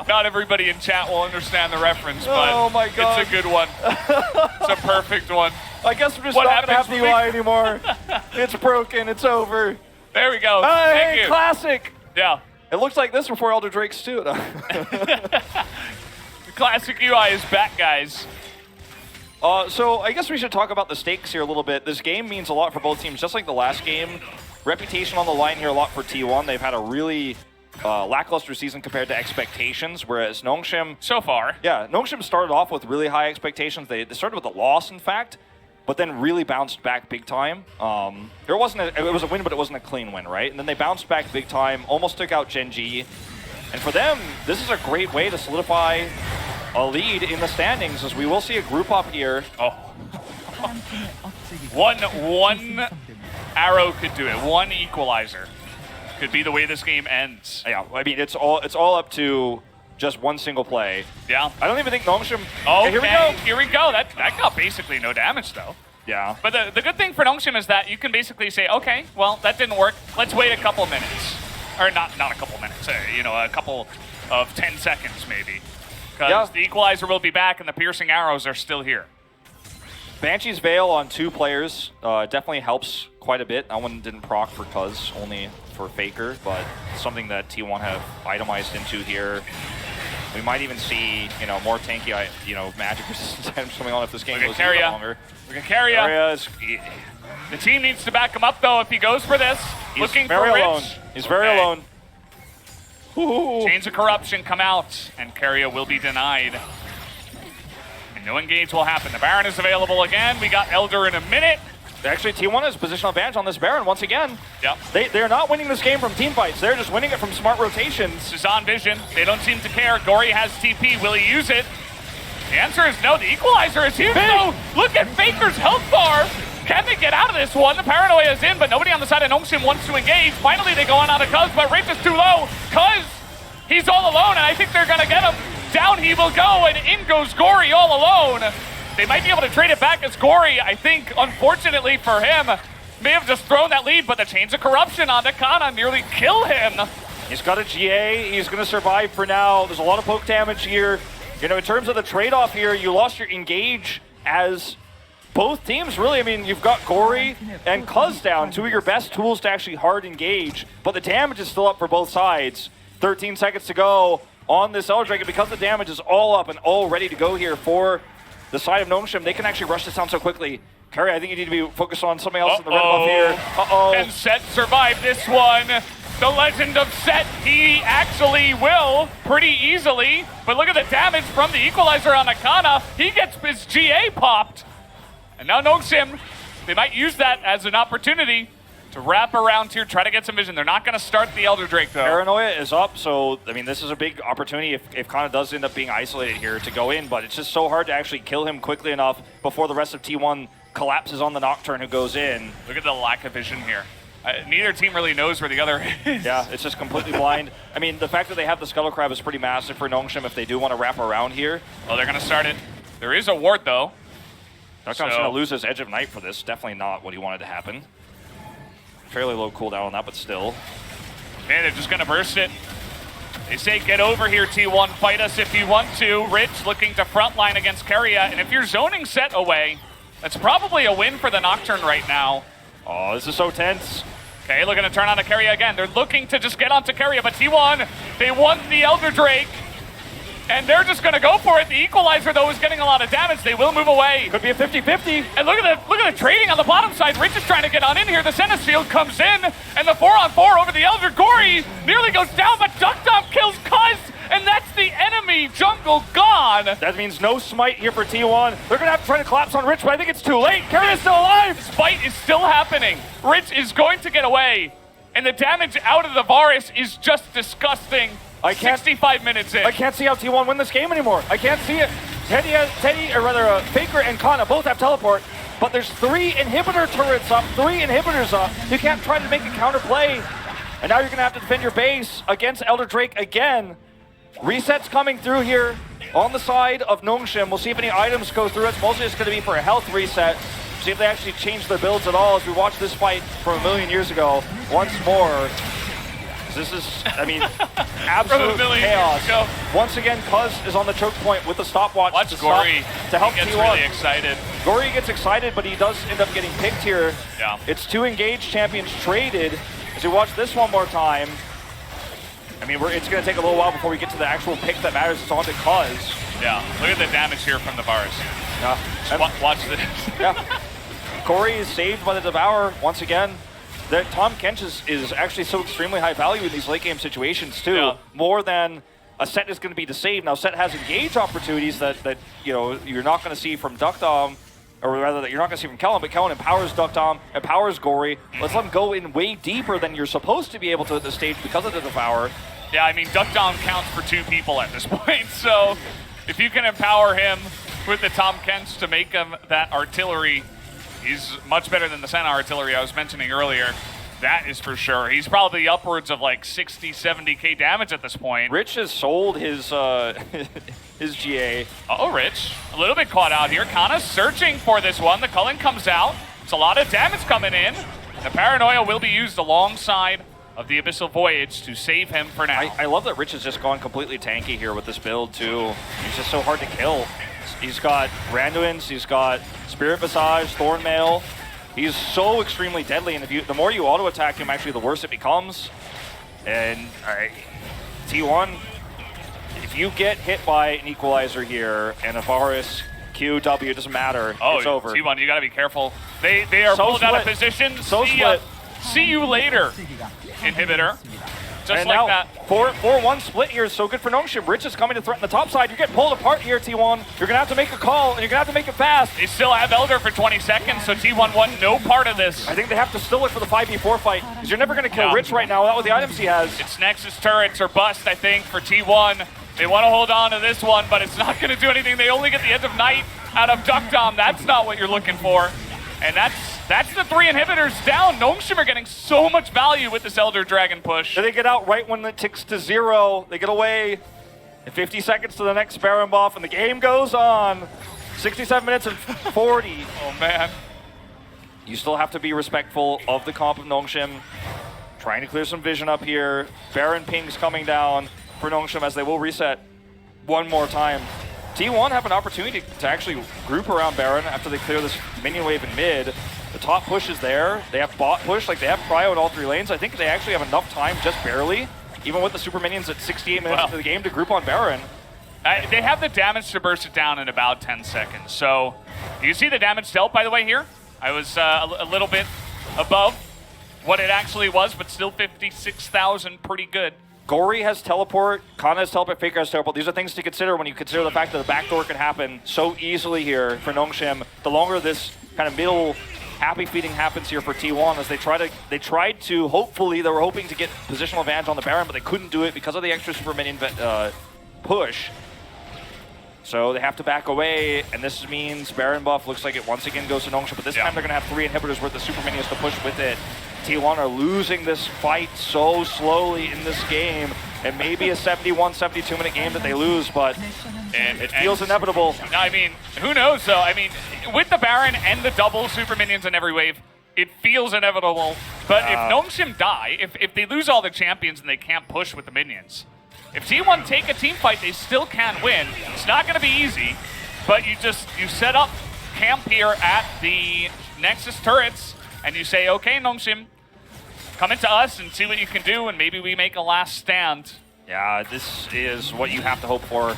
Not everybody in chat will understand the reference, but oh my God. It's a good one. It's a perfect one. I guess we're just not going to have the UI anymore. It's broken. It's over. There we go. Thank you. Classic. Yeah. It looks like this before Elder Drake's too. The classic UI is back, guys. So I guess we should talk about the stakes here a little bit. This game means a lot for both teams, just like the last game. Reputation on the line here a lot for T1. They've had a really lackluster season compared to expectations, whereas Nongshim... So far. Yeah, Nongshim started off with really high expectations. They started with a loss, in fact, but then really bounced back big time. It was a win, but it wasn't a clean win, right? And then they bounced back big time, almost took out Gen.G. And for them, this is a great way to solidify a lead in the standings, as we will see a group up here. Oh. One arrow could do it. One equalizer could be the way this game ends. Yeah, I mean, it's all up to just one single play. Yeah. I don't even think Nongshim... Okay, here we go. That got basically no damage, though. Yeah. But the good thing for Nongshim is that you can basically say, okay, well, that didn't work. Let's wait a couple minutes. Or not a couple minutes, a couple of 10 seconds, maybe. Because the equalizer will be back and the piercing arrows are still here. Banshee's Veil on 2 players definitely helps quite a bit. That one didn't proc for Cuz, only for Faker, but something that T1 have itemized into here. We might even see, more tanky, magic resistance items coming on if this game goes even longer. We can carry ya. The team needs to back him up, though, if he goes for this. Looking for Rich. He's very alone. Ooh. Chains of Corruption come out, and Carrier will be denied. And no engage will happen. The Baron is available again. We got Elder in a minute. Actually, T1 has positional advantage on this Baron once again. Yep. They're not winning this game from team fights. They're just winning it from smart rotations. This is on vision. They don't seem to care. Gory has TP. Will he use it? The answer is no. The equalizer is here. So look at Faker's health bar. Can they get out of this one? The paranoia is in, but nobody on the side of Nongshim wants to engage. Finally, they go on out of Cuz, but Rafe is too low. Cuz, he's all alone, and I think they're going to get him. Down he will go, and in goes Gory all alone. They might be able to trade it back as Gory, I think, unfortunately for him, may have just thrown that lead, but the Chains of Corruption on Kana nearly kill him. He's got a GA. He's going to survive for now. There's a lot of poke damage here. You know, in terms of the trade-off here, you lost your engage as both teams, really. I mean, you've got Gory and Cuz down, two of your best tools to actually hard engage, but the damage is still up for both sides. 13 seconds to go on this Elder Dragon. Because the damage is all up and all ready to go here for the side of Nongshim, they can actually rush this down so quickly. Curry, I think you need to be focused on something else in the red buff here. And Set survived this one. The Legend of Set, he actually will pretty easily. But look at the damage from the Equalizer on Akana. He gets his GA popped. And now Nongshim, they might use that as an opportunity to wrap around here, try to get some vision. They're not going to start the Elder Drake, though. Paranoia is up, so, I mean, this is a big opportunity if Kana does end up being isolated here to go in, but it's just so hard to actually kill him quickly enough before the rest of T1 collapses on the Nocturne who goes in. Look at the lack of vision here. Neither team really knows where the other is. Yeah, it's just completely blind. I mean, the fact that they have the Scuttle Crab is pretty massive for Nongshim if they do want to wrap around here. Well, they're going to start it. There is a ward, though. Duckdom's going to lose his Edge of Night for this. Definitely not what he wanted to happen. Fairly low cooldown on that, but still. Man, they're just going to burst it. They say, get over here, T1. Fight us if you want to. Rich looking to frontline against Keria. And if you're zoning Set away, that's probably a win for the Nocturne right now. Oh, this is so tense. Okay, looking to turn on to Keria again. They're looking to just get onto Keria, but T1, they want the Elder Drake. And they're just going to go for it. The Equalizer, though, is getting a lot of damage. They will move away. Could be a 50-50. And look at the trading on the bottom side. Rich is trying to get on in here. The Sentis Field comes in, and the 4-on-4 over the Elder Gory nearly goes down, but Duckdom kills Cuz, and that's the enemy jungle gone. That means no smite here for T1. They're going to have to try to collapse on Rich, but I think it's too late. Keria's still alive. This fight is still happening. Rich is going to get away, and the damage out of the Varus is just disgusting. 65 minutes in. I can't see how T1 win this game anymore. I can't see it. Faker and Kana both have teleport, but there's 3 inhibitor turrets up, 3 inhibitors up. You can't try to make a counter play. And now you're going to have to defend your base against Elder Drake again. Resets coming through here on the side of Nongshim. We'll see if any items go through. It's mostly just going to be for a health reset. See if they actually change their builds at all as we watch this fight from a million years ago once more. This is, I mean, absolute chaos. Once again, Cuz is on the choke point with the stopwatch to Gory. To help he gets T1. really excited. Gory gets excited, but he does end up getting picked here. Yeah. It's 2 engaged champions traded. As we watch this one more time, I mean, it's going to take a little while before we get to the actual pick that matters. It's on to Cuz. Yeah, look at the damage here from the Varus. Yeah. Watch this. Yeah. Gory is saved by the Devourer once again. That Tom Kench is actually so extremely high value in these late game situations too. Yeah. More than a Set is going to be to save. Now Set has engage opportunities that you know you're not going to see from Duckdom, or rather that you're not going to see from Kellen, but Kellen empowers Duckdom, empowers Gory. Let's let him go in way deeper than you're supposed to be able to at this stage because of the Devourer. Yeah, I mean Duckdom counts for 2 people at this point, so if you can empower him with the Tom Kench to make him that artillery, he's much better than the Senna artillery I was mentioning earlier. That is for sure. He's probably upwards of like 60, 70k damage at this point. Rich has sold his his GA. Oh, Rich. A little bit caught out here. Kana's searching for this one. The Cullen comes out. It's a lot of damage coming in. The Paranoia will be used alongside of the Abyssal Voyage to save him for now. I love that Rich has just gone completely tanky here with this build too. He's just so hard to kill. He's got Randuin's, he's got Spirit Visage, Thornmail. He's so extremely deadly, and the more you auto-attack him, actually, the worse it becomes. And T1, if you get hit by an Equalizer here, and a Varus, Q, W, it doesn't matter, it's over. T1, you gotta be careful. They are pulled out of position. See you later, inhibitor. Just and like now, that. 4-1 split here is so good for Nongshim. Rich is coming to threaten the top side. You're getting pulled apart here, T1. You're going to have to make a call, and you're going to have to make it fast. They still have Elder for 20 seconds, so T1 won no part of this. I think they have to still look for the 5v4 fight, because you're never going to kill Rich right now without the items he has. It's Nexus turrets or bust, I think, for T1. They want to hold on to this one, but it's not going to do anything. They only get the Edge of Night out of Duckdom. That's not what you're looking for. And that's the 3 inhibitors down. Nongshim are getting so much value with this Elder Dragon push. They get out right when it ticks to 0. They get away. In 50 seconds to the next Baron buff, and the game goes on. 67 minutes and 40. Oh, man. you still have to be respectful of the comp of Nongshim. Trying to clear some vision up here. Baron pings coming down for Nongshim as they will reset one more time. T1 have an opportunity to actually group around Baron after they clear this minion wave in mid. The top push is there. They have bot push, like they have cryo in all 3 lanes. I think they actually have enough time, just barely, even with the super minions at 68 minutes into the game, to group on Baron. They have the damage to burst it down in about 10 seconds. So, you see the damage dealt, by the way, here? I was a little bit above what it actually was, but still 56,000, pretty good. Gory has teleport, Kana has teleport, Faker has teleport. These are things to consider when you consider the fact that the backdoor can happen so easily here for Nongshim. The longer this kind of middle happy feeding happens here for T1 as they tried to, hopefully, they were hoping to get positional advantage on the Baron, but they couldn't do it because of the extra super minion push. So they have to back away, and this means Baron buff looks like it once again goes to Nongshim, but this time they're going to have 3 inhibitors worth of super minions to push with it. T1 are losing this fight so slowly in this game. It may be a 71, 72-minute game that they lose, but it feels inevitable. I mean, who knows, though? I mean, with the Baron and the double super minions in every wave, it feels inevitable. But if Nongshim die, if they lose all the champions and they can't push with the minions, if T1 take a team fight, they still can't win. It's not going to be easy, but you set up camp here at the Nexus turrets, and you say, okay, Nongshim, come into us and see what you can do, and maybe we make a last stand. Yeah, this is what you have to hope for.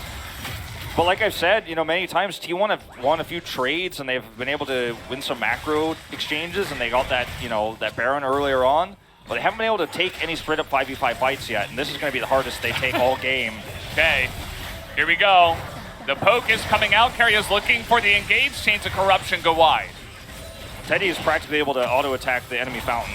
But like I've said, many times T1 have won a few trades and they've been able to win some macro exchanges, and they got that, that Baron earlier on. But they haven't been able to take any straight up 5v5 fights yet, and this is going to be the hardest they take all game. Okay, here we go. The poke is coming out. Carrier's looking for the engage. Chains of Corruption go wide. Teddy is practically able to auto-attack the enemy fountain.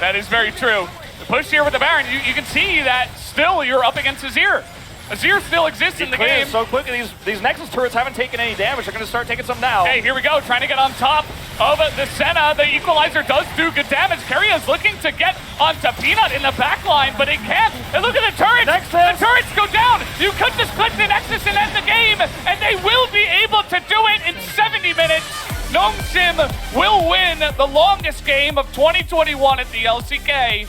That is very true. The push here with the Baron, you can see that still you're up against Azir. Azir still exists in the game. So quickly, these Nexus turrets haven't taken any damage. They're going to start taking some now. Hey, here we go, trying to get on top of the Senna. The Equalizer does do good damage. Carrier's looking to get onto Peanut in the back line, but it can't. And look at the turrets. The turrets go down. You could just click the Nexus and end the game, and they will be able to do it in 70 minutes. Nongshim will win the longest game of 2021 at the LCK.